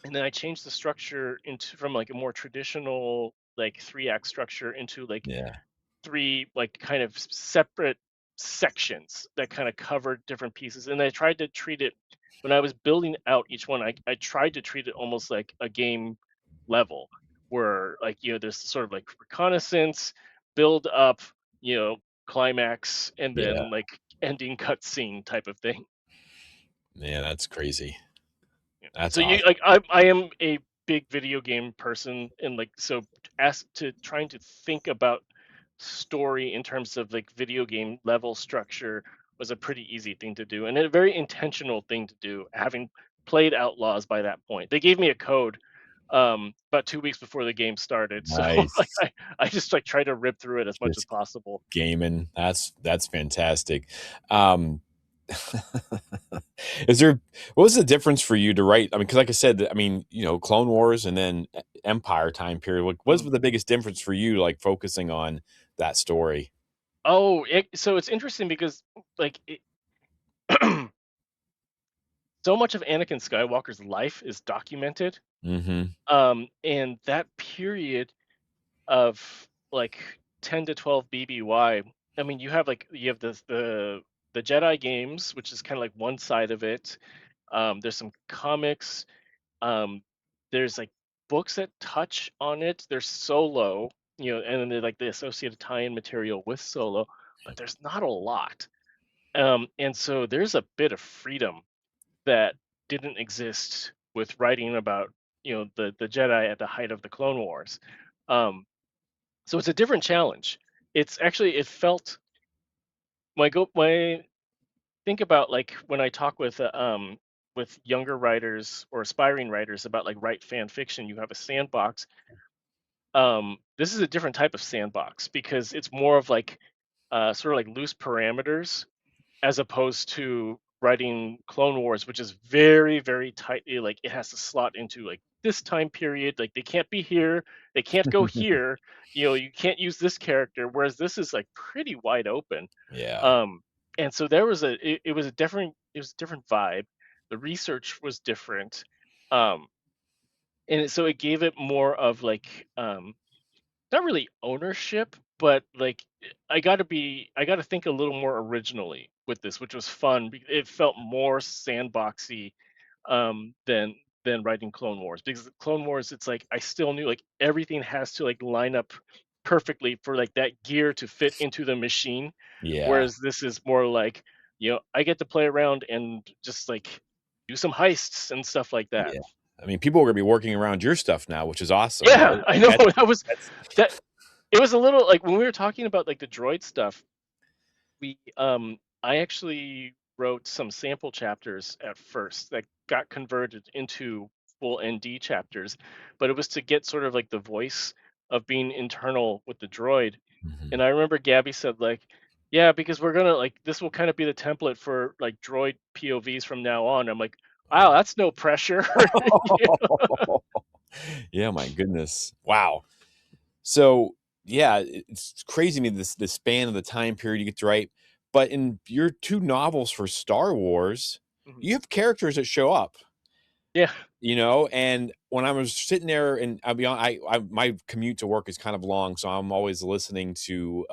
Speaker 2: and then I changed the structure into from like a more traditional like 3 act structure into like
Speaker 1: Yeah.
Speaker 2: three like kind of separate sections that kind of covered different pieces. And I tried to treat it when I was building out each one, I tried to treat it almost like a game level where like there's sort of like reconnaissance, build up, you know, climax, and
Speaker 1: Yeah.
Speaker 2: then like ending cutscene type of thing.
Speaker 1: Man, that's crazy.
Speaker 2: Yeah.
Speaker 1: That's
Speaker 2: So you
Speaker 1: awesome.
Speaker 2: like I am a big video game person, and like so as to trying to think about story in terms of like video game level structure was a pretty easy thing to do and a very intentional thing to do, having played Outlaws by that point. They gave me a code about 2 weeks before the game started, so like
Speaker 1: Nice.
Speaker 2: I just like try to rip through it as much as
Speaker 1: Just
Speaker 2: possible.
Speaker 1: gaming. That's fantastic. Um, is there what was the difference for you to write? I mean, because like I said, I mean, Clone Wars and then Empire time period. What was
Speaker 2: Mhm.
Speaker 1: the biggest difference for you, like focusing on that story?
Speaker 2: So it's interesting because like so much of Anakin Skywalker's life is documented.
Speaker 1: Mhm.
Speaker 2: And that period of like 10 to 12 BBY, I mean, you have the Jedi games, which is kind of like one side of it. There's some comics. Um, there's like books that touch on it. There's Solo, and then there's like the associated tie-in material with Solo, but there's not a lot. And so there's a bit of freedom that didn't exist with writing about the Jedi at the height of the Clone Wars. Um, so it's a different challenge. It's actually it felt when I think about like when I talk with with younger writers or aspiring writers about like write fan fiction, you have a sandbox. This is a different type of sandbox because it's more of like sort of like loose parameters as opposed to writing Clone Wars, which is very, very tightly like it has to slot into like this time period. Like they can't be here, they can't go here. You know, you can't use this character. Whereas this is like pretty wide open.
Speaker 1: Yeah.
Speaker 2: Um, and so there was it was a different a different vibe. The research was different. Um, so it gave it more of like not really ownership, but like I got to think a little more originally with this, which was fun. It felt more sandboxy than writing Clone Wars because Clone Wars, it's like I still knew like everything has to like line up perfectly for like that gear to fit into the machine,
Speaker 1: Yeah.
Speaker 2: whereas this is more like I get to play around and just like do some heists and stuff like that.
Speaker 1: Yeah. I mean, people are gonna be working around your stuff now, which is awesome, right?
Speaker 2: Yeah, I know
Speaker 1: That's that's
Speaker 2: that it was a little like when we were talking about like the droid stuff. I actually wrote some sample chapters at first that got converted into full ND chapters, but it was to get sort of like the voice of being internal with the droid.
Speaker 1: Mhm.
Speaker 2: And I remember Gabby said like, yeah, because we're gonna like this will kind of be the template for like droid POVs from now on. I'm like, wow,
Speaker 1: Yeah.
Speaker 2: that's no pressure. Yeah.
Speaker 1: Yeah, my goodness. Wow. So, yeah, it's crazy to me this span of the time period you get to write, but in your 2 novels for Star Wars,
Speaker 2: Mhm.
Speaker 1: you have characters that show up.
Speaker 2: Yeah,
Speaker 1: And when I was sitting there and I'll be I my commute to work is kind of long, so I'm always listening to,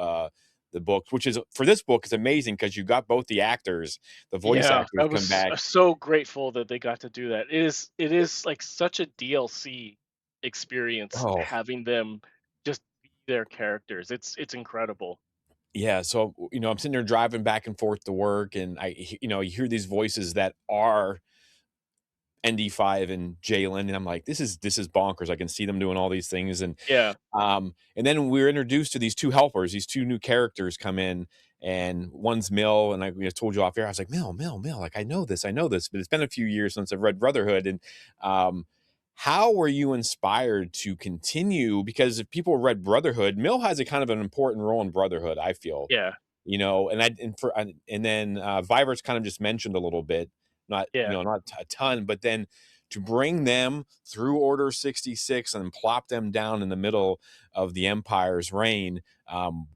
Speaker 1: the books, which is for this book, is amazing because you got both the actors, the voice
Speaker 2: yeah,
Speaker 1: actors come back.
Speaker 2: so grateful that they got to do that. It is like such a DLC experience
Speaker 1: Oh,
Speaker 2: having them just be their characters. It's incredible.
Speaker 1: yeah, so, I'm sitting there driving back and forth to work, and you hear these voices that are ND5 and Jalen, and I'm like, "This is bonkers." I can see them doing all these things,
Speaker 2: Yeah.
Speaker 1: and then we were introduced to these 2 helpers, these 2 new characters come in, and one's Mill, and told you off air, I was like, Mill, like, I know this, but it's been a few years since I've read Brotherhood." And, how were you inspired to continue? Because if people read Brotherhood, Mill has a kind of an important role in Brotherhood, I feel.
Speaker 2: Yeah.
Speaker 1: And then, Viver's kind of just mentioned a little bit,
Speaker 2: Yeah.
Speaker 1: not a ton, but then to bring them through Order 66 and plop them down in the middle of the Empire's reign,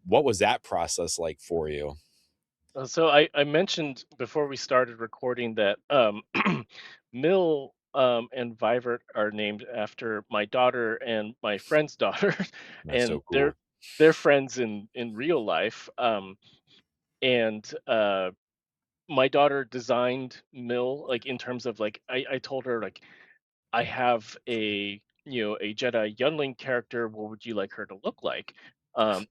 Speaker 1: what was that process like for you?
Speaker 2: So I mentioned before we started recording that Mill and Vivert are named after my daughter and my friend's daughter,
Speaker 1: That's so
Speaker 2: and
Speaker 1: cool.
Speaker 2: they're friends in real life. And My daughter designed Mill like in terms of like I told her like I have a Jedi youngling character. What would you like her to look like?
Speaker 1: Oh.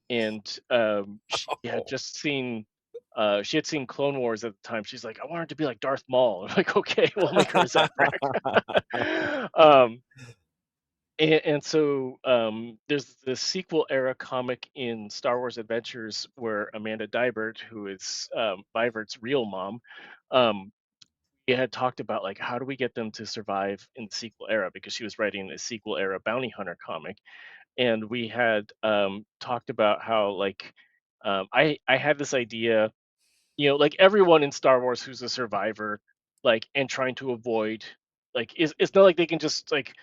Speaker 2: She had seen Clone Wars at the time. She's like, I want her to be like Darth Maul. I'm like, okay, we'll make her a Zabrak. um, there's the sequel era comic in Star Wars Adventures where Amanda Dibert, who is Vivert's real mom, um, we had talked about like how do we get them to survive in the sequel era because she was writing a sequel era bounty hunter comic, and we had talked about how like I had this idea, like everyone in Star Wars who's a survivor, like and trying to avoid like it's not like they can just like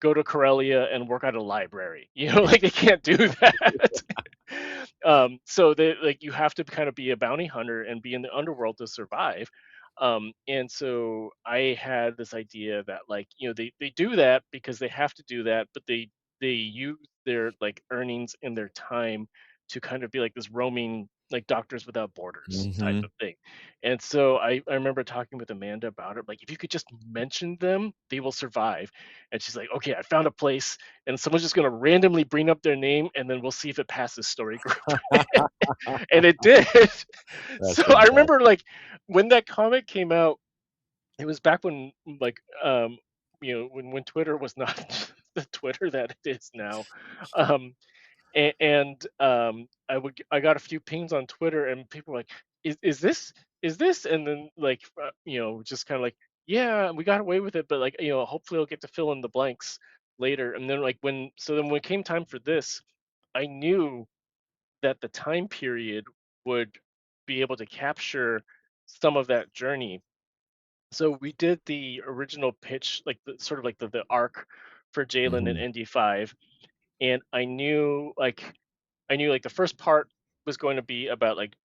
Speaker 2: go to Corellia and work at a library. Like they can't do that. So they like you have to kind of be a bounty hunter and be in the underworld to survive. And so I had this idea that like they do that because they have to do that, but they use their like earnings and their time to kind of be like this roaming like Doctors Without Borders type
Speaker 1: Mhm.
Speaker 2: of thing. And so I remember talking with Amanda about it, like if you could just mention them, they will survive. And she's like, okay, I found a place, and someone's just gonna randomly bring up their name, and then we'll see if it passes story group. And it did.
Speaker 1: That's
Speaker 2: So I remember
Speaker 1: fantastic.
Speaker 2: like when that comic came out, it was back when like when Twitter was not the Twitter that it is now. Um, I got a few pings on Twitter, and people were like, is this?" And then like just kind of like, yeah, we got away with it, but like, hopefully I'll get to fill in the blanks later. And then like when it came time for this, I knew that the time period would be able to capture some of that journey. So we did the original pitch, like the sort of like the arc for Jalen and
Speaker 1: Mhm.
Speaker 2: ND5, and I knew like the first part was going to be about like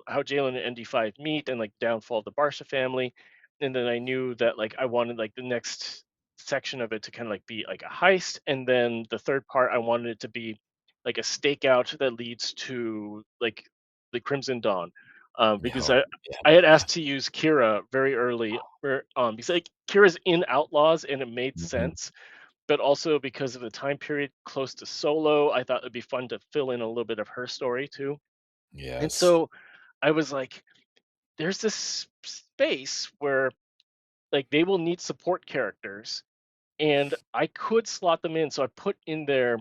Speaker 2: how Jalen and ND5 meet and like downfall of the Barsha family, and then I knew that like I wanted like the next section of it to kind of like be like a heist, and then the third part I wanted it to be like a stakeout that leads to like the Crimson Dawn, because
Speaker 1: Oh,
Speaker 2: I had
Speaker 1: yeah.
Speaker 2: asked to use Kira very early, because like Kira's in Outlaws and it made
Speaker 1: Mhm.
Speaker 2: sense, but also because of the time period close to Solo, I thought it'd be fun to fill in a little bit of her story too. And
Speaker 1: Yes.
Speaker 2: so I was like, there's this space where like they will need support characters and I could slot them in. So I put in there,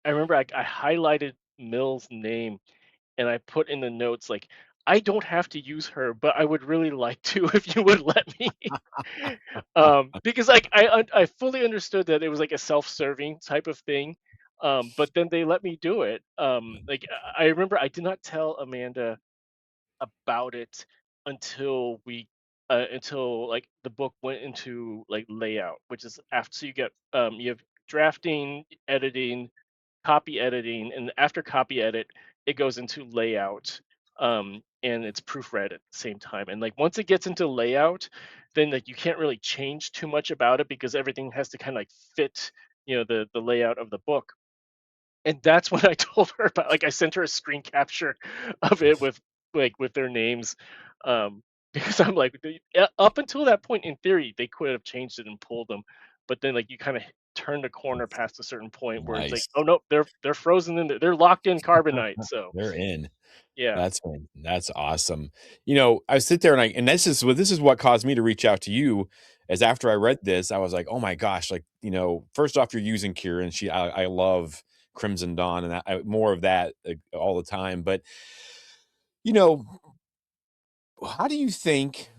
Speaker 2: I remember I highlighted Mill's name and I put in the notes like, I don't have to use her, but I would really like to if you would let me. Because like I fully understood that it was like a self-serving type of thing, but then they let me do it. Like I remember I did not tell Amanda about it until until like the book went into like layout, which is after, so you have drafting, editing, copy editing, and after copy edit, it goes into layout, and it's proofread at the same time. And like once it gets into layout, then like you can't really change too much about it because everything has to kind of like fit, the layout of the book. And that's when I told her about, like, I sent her a screen capture of it with their names, because I'm like, up until that point, in theory, they could have changed it and pulled them, but then like you kind of turn the corner past a certain point where it's like,
Speaker 1: Nice.
Speaker 2: oh no, they're frozen in there, they're locked in carbonite. So
Speaker 1: They're in.
Speaker 2: yeah,
Speaker 1: That's awesome. I sit there and this is what caused me to reach out to you, as after I read this, I was like, "Oh my gosh," like, first off, you're using Kira, and I love Crimson Dawn, and more of that, all the time, but, you know, how do you think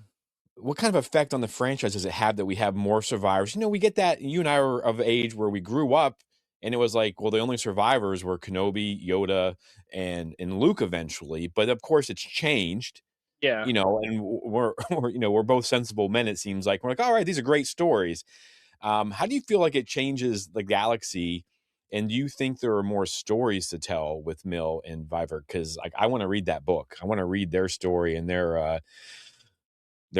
Speaker 1: what kind of effect on the franchise does it have that we have more survivors? We get that you and I were of age where we grew up, and it was like, well, the only survivors were Kenobi, Yoda, and Luke eventually. But of course, it's changed,
Speaker 2: yeah.
Speaker 1: and we're both sensible men. It seems like we're like, all right, these are great stories. How do you feel like it changes the galaxy? And do you think there are more stories to tell with Mill and Vivert? Because like, I want to read that book. I want to read their story and their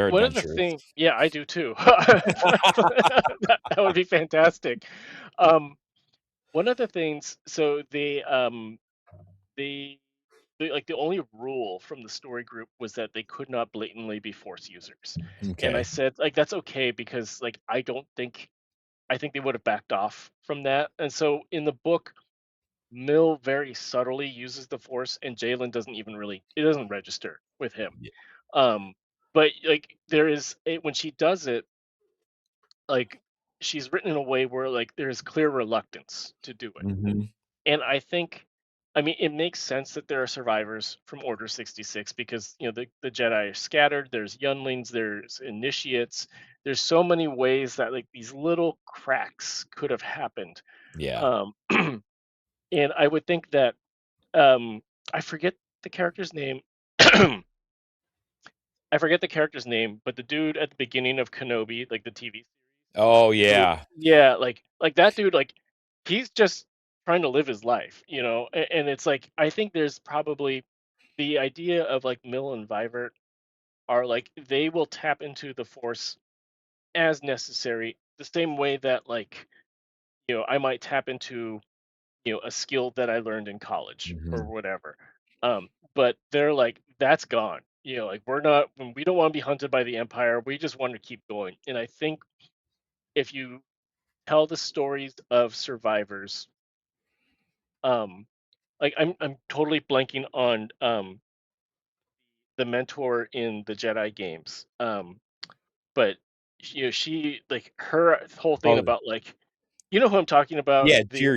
Speaker 2: One of the
Speaker 1: adventures.
Speaker 2: thing, yeah, I do too. That would be fantastic. Um, One of the things, so they like the only rule from the story group was that they could not blatantly be force users. And I
Speaker 1: Okay.
Speaker 2: said like that's okay because like I think they would have backed off from that. And so in the book, Mill very subtly uses the force and Jalen doesn't even really, it doesn't register with him.
Speaker 1: Yeah.
Speaker 2: Um but like when she does it, like she's written in a way where like there's clear reluctance to do it.
Speaker 1: Mhm.
Speaker 2: And I think, I mean, it makes sense that there are survivors from Order 66 because, the Jedi are scattered. There's younglings, there's initiates. There's so many ways that like these little cracks could have happened.
Speaker 1: Yeah.
Speaker 2: Um, and I would think that, um, I forget the character's name. I forget the character's name, but the dude at the beginning of Kenobi, like the TV
Speaker 1: Oh,
Speaker 2: series,
Speaker 1: yeah.
Speaker 2: yeah, like that dude, like he's just trying to live his life, and it's like I think there's probably the idea of like Mill and Vivert are like they will tap into the Force as necessary, the same way that like I might tap into a skill that I learned in college or
Speaker 1: Mhm.
Speaker 2: whatever. But they're like that's gone. Like we don't want to be hunted by the Empire. We just want to keep going. And I think if you tell the stories of survivors, um like I'm totally blanking on the mentor in the Jedi games, but she like her whole thing
Speaker 1: Oh,
Speaker 2: about like who I'm talking about,
Speaker 1: yeah,
Speaker 2: the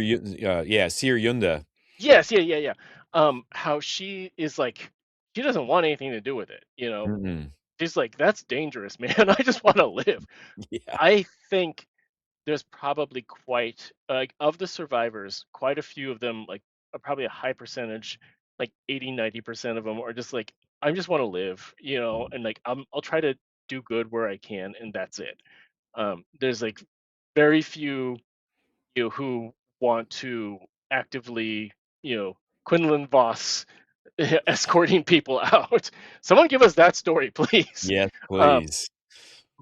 Speaker 1: Seer Yunda.
Speaker 2: yes, yeah, yeah, yeah, how she is like she doesn't want anything to do with it,
Speaker 1: Mm-mm.
Speaker 2: she's like, "That's dangerous, man. I just want to live."
Speaker 1: Yeah.
Speaker 2: I think there's probably quite like of the survivors, quite a few of them, like probably a high percentage, like 80, 90% of them are just like, I just want to live, and like I'll try to do good where I can, and that's it. There's like very few, who want to actively, Quinlan Voss escorting people out. Someone give us that story, please.
Speaker 1: Yes,
Speaker 2: Um,
Speaker 1: please.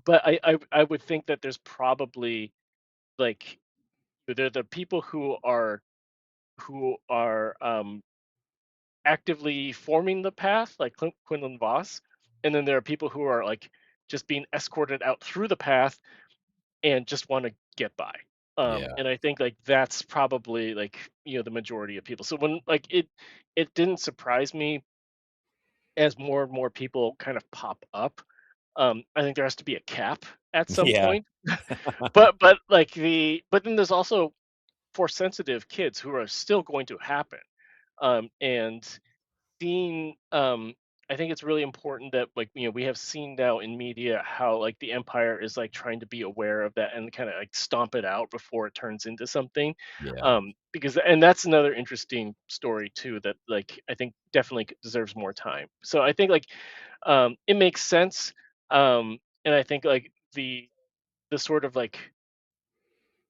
Speaker 2: but I would think that there's probably like they're the people who are actively forming the path, like Quinlan Voss, and then there are people who are like just being escorted out through the path and just want to get by.
Speaker 1: Yeah.
Speaker 2: And I think like that's probably like the majority of people. So when like it didn't surprise me as more and more people kind of pop up. I think there has to be a cap at some
Speaker 1: Yeah.
Speaker 2: point. But then there's also force sensitive kids who are still going to happen. And seeing I think it's really important that like we have seen now in media how like the empire is like trying to be aware of that and kind of like stomp it out before it turns into something.
Speaker 1: Yeah.
Speaker 2: Because and that's another interesting story too that like I think definitely deserves more time. So I think like it makes sense. And I think like the sort of like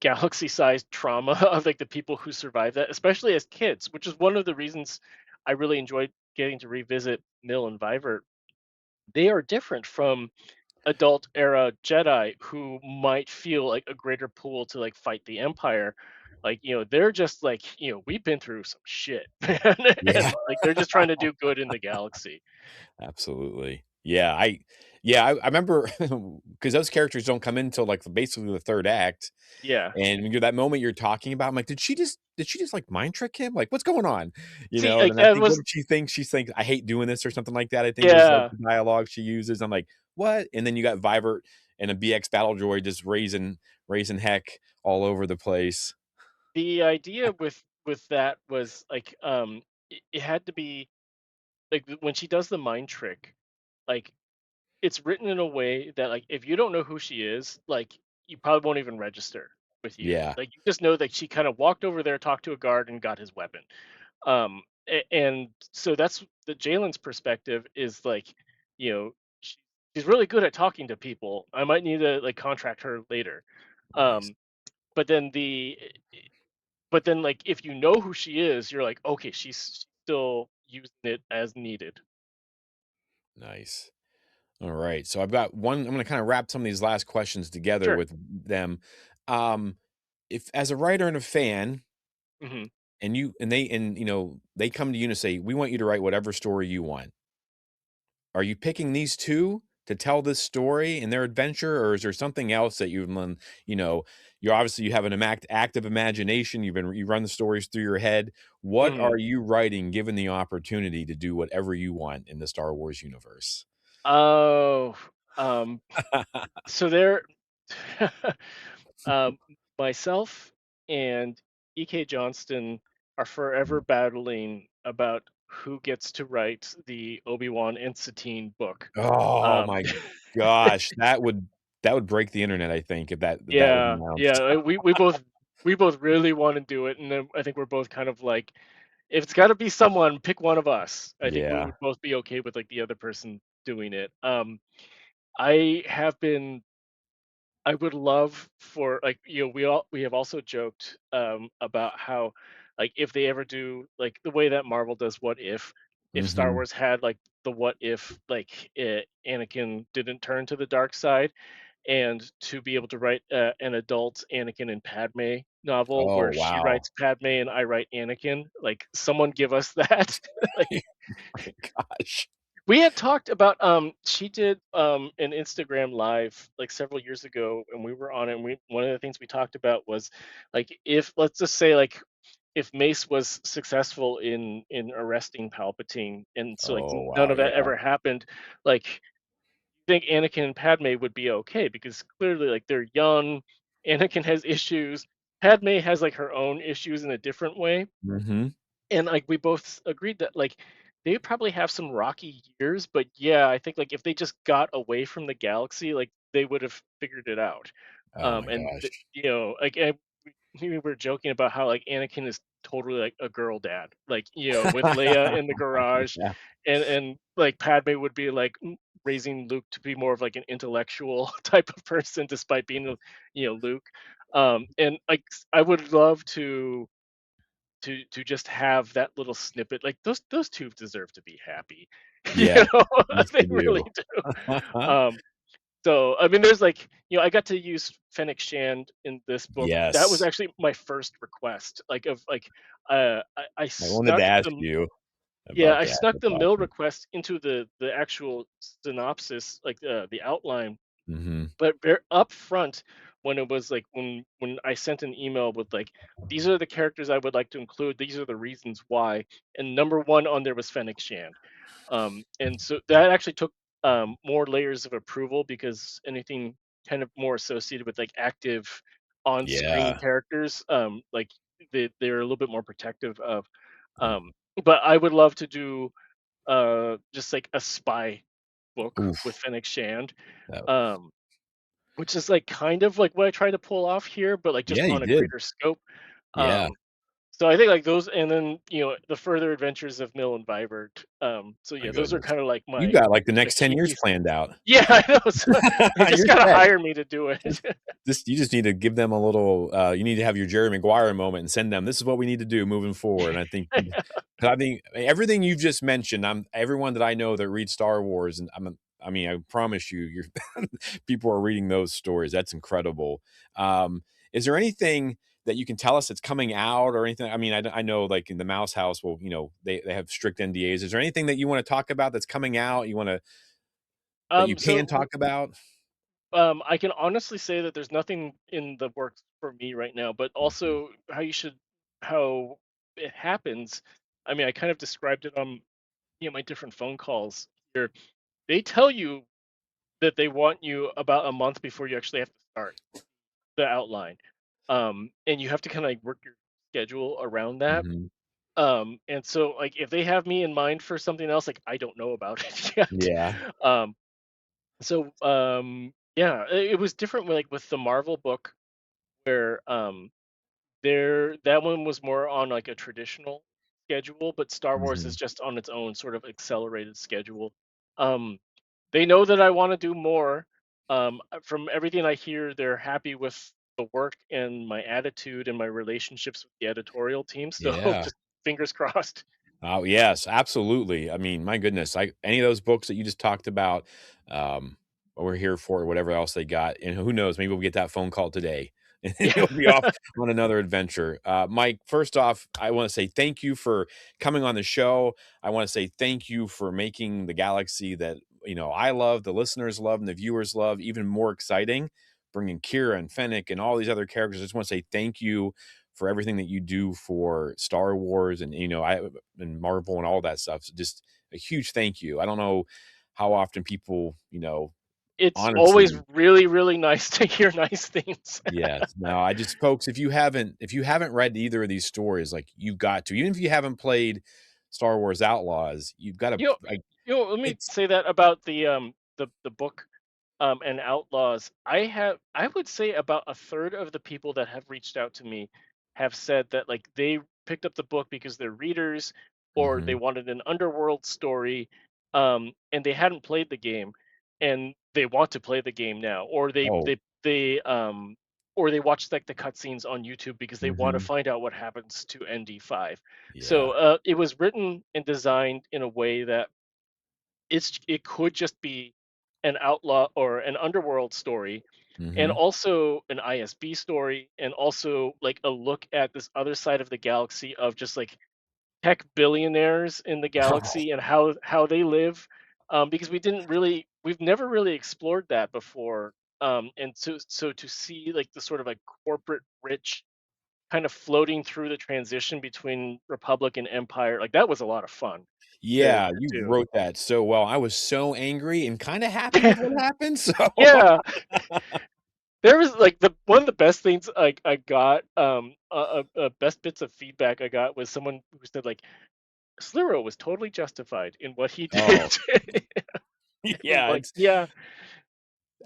Speaker 2: galaxy-sized trauma of like the people who survived that, especially as kids, which is one of the reasons I really enjoyed getting to revisit Mill and Vivert. They are different from adult era Jedi who might feel like a greater pull to like fight the Empire. Like, they're just like, we've been through some shit, man.
Speaker 1: Yeah.
Speaker 2: And like they're just trying to do good in the galaxy.
Speaker 1: Absolutely. I remember because those characters don't come in until, like, basically the 3rd act,
Speaker 2: Yeah.
Speaker 1: and you're that moment you're talking about, I'm like, "Did she just, like, mind trick him? Like, what's going on?"
Speaker 2: See,
Speaker 1: And
Speaker 2: like
Speaker 1: then I
Speaker 2: that
Speaker 1: think what
Speaker 2: was
Speaker 1: did she think? She thinks, "I hate doing this," or something like that, I think was, like,
Speaker 2: yeah.
Speaker 1: the dialogue she uses. I'm like, "What?" And then you got Vibert and a BX battle droid just raising heck all over the place.
Speaker 2: The idea with that was like it had to be like when she does the mind trick, like it's written in a way that like if you don't know who she is, like you probably won't even register with you.
Speaker 1: Yeah.
Speaker 2: Like you just know that she kind of walked over there, talked to a guard, and got his weapon. And so that's the Jalen's perspective is like, you know, she, she's really good at talking to people. I might need to like contract her later.
Speaker 1: Nice.
Speaker 2: Um, but then like if you know who she is, you're like, okay, she's still using it as needed.
Speaker 1: Nice. Alright, so I've got one I'm gonna kinda wrap some of these last questions together
Speaker 2: Sure.
Speaker 1: with them. Um, if as a writer and a fan,
Speaker 2: Hmm.
Speaker 1: they come to you and say, "We want you to write whatever story you want." Are you picking these 2 to tell this story and their adventure, or is there something else that you know, you have an active imagination, you run the stories through your head. What
Speaker 2: Hmm.
Speaker 1: are you writing given the opportunity to do whatever you want in the Star Wars universe?
Speaker 2: Oh, um, so there, um, myself and E.K. Johnston are forever battling about who gets to write the Obi-Wan and Satine book.
Speaker 1: Oh
Speaker 2: Um,
Speaker 1: my gosh, that would break the internet, I think, if that was
Speaker 2: yeah,
Speaker 1: announced.
Speaker 2: yeah, we both really want to do it, and then I think we're both kind of like, if it's got to be someone, pick one of us. I think we
Speaker 1: Yeah.
Speaker 2: would both be okay with like the other person doing it. I have been I would love for like we have also joked about how like if they ever do like the way that Marvel does if Star
Speaker 1: Mhm.
Speaker 2: Wars had like the what if like Anakin didn't turn to the dark side and to be able to write an adult Anakin and Padme novel
Speaker 1: Oh,
Speaker 2: where she
Speaker 1: wow.
Speaker 2: writes Padme and I write Anakin, like someone give us that. Like
Speaker 1: My gosh.
Speaker 2: we had talked about she did an Instagram live like several years ago and we were on it and we one of the things we talked about was like if let's just say like if Mace was successful in arresting Palpatine and so like
Speaker 1: Oh,
Speaker 2: none
Speaker 1: wow,
Speaker 2: of that
Speaker 1: yeah.
Speaker 2: ever happened, like I think Anakin and Padme would be okay because clearly like they're young, Anakin has issues, Padme has like her own issues in a different way,
Speaker 1: Mhm.
Speaker 2: and like we both agreed that like they probably have some rocky years, but yeah, I think like if they just got away from the galaxy, like they would have figured it out.
Speaker 1: Oh my
Speaker 2: And
Speaker 1: gosh.
Speaker 2: you know, like we were joking about how like Anakin is totally like a girl dad, like with Leia in the garage,
Speaker 1: Yeah.
Speaker 2: and like Padme would be like raising Luke to be more of like an intellectual type of person, despite being Luke. And like I would love to just have that little snippet. Like those two deserve to be happy,
Speaker 1: Yeah. Yes,
Speaker 2: they
Speaker 1: they
Speaker 2: really
Speaker 1: do.
Speaker 2: do. Um, so I mean, there's like I got to use Fennec Shand in this book. That was
Speaker 1: Yes.
Speaker 2: actually my first request. Like of like I
Speaker 1: I wanted to
Speaker 2: snuck
Speaker 1: ask
Speaker 2: the
Speaker 1: you
Speaker 2: yeah,
Speaker 1: about
Speaker 2: I
Speaker 1: that.
Speaker 2: snuck
Speaker 1: That's
Speaker 2: the mill
Speaker 1: awesome.
Speaker 2: request into the actual synopsis, like the outline,
Speaker 1: Mhm.
Speaker 2: but ver up front, when it was like when I sent an email with like, "These are the characters I would like to include, these are the reasons why," and number 1 on there was Fennec Shand. And so that actually took, more layers of approval because anything kind of more associated with, like, active on-screen
Speaker 1: Yeah.
Speaker 2: characters, like, they're a little bit more protective of, um but I would love to do, just like a spy book with
Speaker 1: Oof.
Speaker 2: Fennec Shand.
Speaker 1: That
Speaker 2: Um which is, like, kind of like what I tried to pull off here, but, like, just
Speaker 1: Yeah, you
Speaker 2: on a
Speaker 1: did.
Speaker 2: greater scope.
Speaker 1: Yeah.
Speaker 2: Um, so I think, like, those and then, the further adventures of Mill and Vibert. So,
Speaker 1: My
Speaker 2: yeah, those are
Speaker 1: goodness.
Speaker 2: kinda like
Speaker 1: You
Speaker 2: my
Speaker 1: got, like, the
Speaker 2: my
Speaker 1: next 10
Speaker 2: key
Speaker 1: years
Speaker 2: piece.
Speaker 1: planned out.
Speaker 2: Yeah, I know, so they just
Speaker 1: You're
Speaker 2: gotta
Speaker 1: set.
Speaker 2: hire me to do it.
Speaker 1: Just you just need to give them a little, you need to have your Jerry Maguire moment and send them, "This is what we need to do moving forward," and I think 'cause I think everything you've just mentioned, everyone that I know that reads Star Wars, and I mean, I promise you, you're people are reading those stories. That's incredible. Is there anything that you can tell us that's coming out or anything? I mean, I know, like, in the Mouse House, well, they have strict NDAs. Is there anything that you wanna talk about that's coming out, that you can
Speaker 2: So,
Speaker 1: talk about?
Speaker 2: I can honestly say that there's nothing in the works for me right now, but
Speaker 1: Mhm.
Speaker 2: also how it happens. I mean, I kind of described it on, my different phone calls here. They tell you that they want you about a month before you actually have to start the outline. And you have to kind of like work your schedule around that.
Speaker 1: Mhm.
Speaker 2: And so like if they have me in mind for something else, like I don't know about it yet.
Speaker 1: Yeah.
Speaker 2: Um, yeah, it was different with, like with the Marvel book where that one was more on like a traditional schedule, but Star Wars is
Speaker 1: Mhm.
Speaker 2: just on its own sort of accelerated schedule. Um, they know that I want to do more. From everything I hear, they're happy with the work and my attitude and my relationships with the editorial team. So
Speaker 1: Yeah.
Speaker 2: just fingers crossed.
Speaker 1: Oh, yes, absolutely. I mean, my goodness, any of those books that you just talked about, um, we're here for whatever else they got, and who knows, maybe we'll get that phone call today, and
Speaker 2: Yeah.
Speaker 1: you'll be off on another adventure. Mike, first off, I wanna say thank you for coming on the show. I wanna say thank you for making the galaxy that, I love, the listeners love, and the viewers love even more exciting, bringing Kira and Fennec and all these other characters. I just wanna say thank you for everything that you do for Star Wars and, and Marvel and all that stuff. So just a huge thank you. I don't know how often people,
Speaker 2: It's always
Speaker 1: honestly,
Speaker 2: really, really nice to hear nice things.
Speaker 1: yes. No, I just folks, if you haven't read either of these stories, like you've got to, even if you haven't played Star Wars Outlaws, you've got to
Speaker 2: You know,
Speaker 1: like
Speaker 2: let me
Speaker 1: it's
Speaker 2: say that about the book and Outlaws. I would say about a third of the people that have reached out to me have said that like they picked up the book because they're readers or they
Speaker 1: mhm.
Speaker 2: wanted an underworld story, and they hadn't played the game and they want to play the game now, or
Speaker 1: Oh,
Speaker 2: they watch like the cutscenes on YouTube because they want to
Speaker 1: mhm.
Speaker 2: find out what happens to ND5. So
Speaker 1: Yeah.
Speaker 2: it was written and designed in a way that it could just be an outlaw or an underworld story, and
Speaker 1: Mhm.
Speaker 2: also an ISB story, and also like a look at this other side of the galaxy of just like tech billionaires in the galaxy and how they live, because we've never really explored that before. And so to see like the sort of like corporate rich kind of floating through the transition between Republic and Empire, like that was a lot of fun
Speaker 1: Yeah,
Speaker 2: to
Speaker 1: you
Speaker 2: do.
Speaker 1: wrote that so well. I was so angry and kinda happy with what happened, so
Speaker 2: Yeah, there was like the one of the best things I got, best bits of feedback I got was someone who said like, Sliro was totally justified in what he did.
Speaker 1: Oh,
Speaker 2: And,
Speaker 1: yeah,
Speaker 2: like,
Speaker 1: it's
Speaker 2: yeah,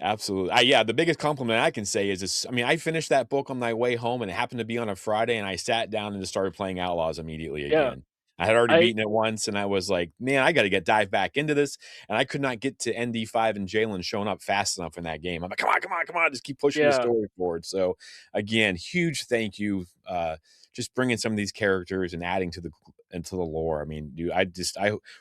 Speaker 1: absolutely. Yeah, the biggest compliment I can say is this. I mean, I finished that book on my way home, and it happened to be on a Friday, and I sat down and just started playing Outlaws immediately
Speaker 2: yeah.
Speaker 1: again. I had already
Speaker 2: I
Speaker 1: beaten it once, and I was like, "Man, I got to get dive back into this." And I could not get to ND5 and Jalen showing up fast enough in that game. I'm like, "Come on, come on, come on!" Just keep pushing the
Speaker 2: yeah.
Speaker 1: story forward. So, again, huge thank you. Just bringing some of these characters and adding to the into the lore. I mean, dude, I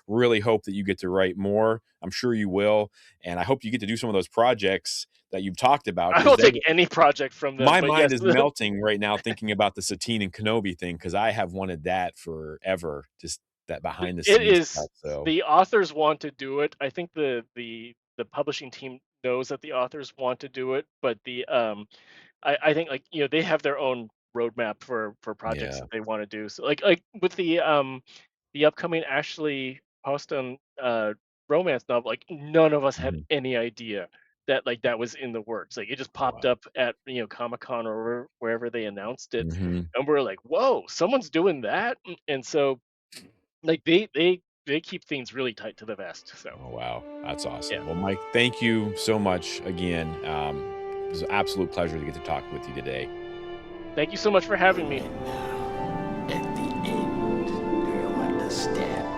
Speaker 1: really hope that you get to write more. I'm sure you will, and I hope you get to do some of those projects that you've talked about
Speaker 2: I
Speaker 1: because
Speaker 2: will
Speaker 1: they
Speaker 2: take any project from them,
Speaker 1: my
Speaker 2: but yes,
Speaker 1: mind is melting right now thinking about the Satine and Kenobi thing because I have wanted that forever, just that behind the
Speaker 2: it
Speaker 1: scenes
Speaker 2: is
Speaker 1: stuff. So
Speaker 2: the authors want to do it. I think the publishing team knows that the authors want to do it, but I think, like, they have their own roadmap for projects
Speaker 1: yeah.
Speaker 2: that they want to do. So like with the upcoming Ashley Poston romance novel, like none of us had
Speaker 1: Mhm.
Speaker 2: any idea that like that was in the works. Like it just popped
Speaker 1: Wow.
Speaker 2: up at Comic-Con or wherever they announced it,
Speaker 1: Mhm.
Speaker 2: and we're like, whoa, someone's doing that. And so like they keep things really tight to the vest. So
Speaker 1: Oh, wow. That's
Speaker 2: yeah,
Speaker 1: awesome. Well, Mike, thank you so much again. It was an absolute pleasure to get to talk with you today.
Speaker 2: thank you so much for having me.
Speaker 3: And now, at the end, do you understand?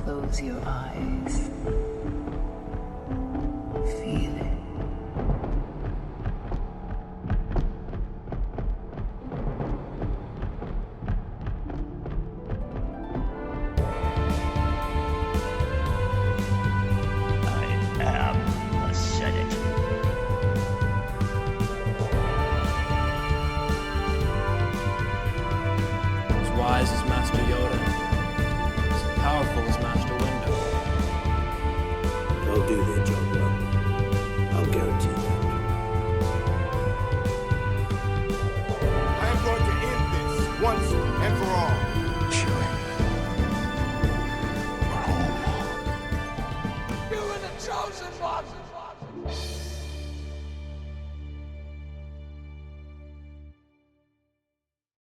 Speaker 3: Close your eyes.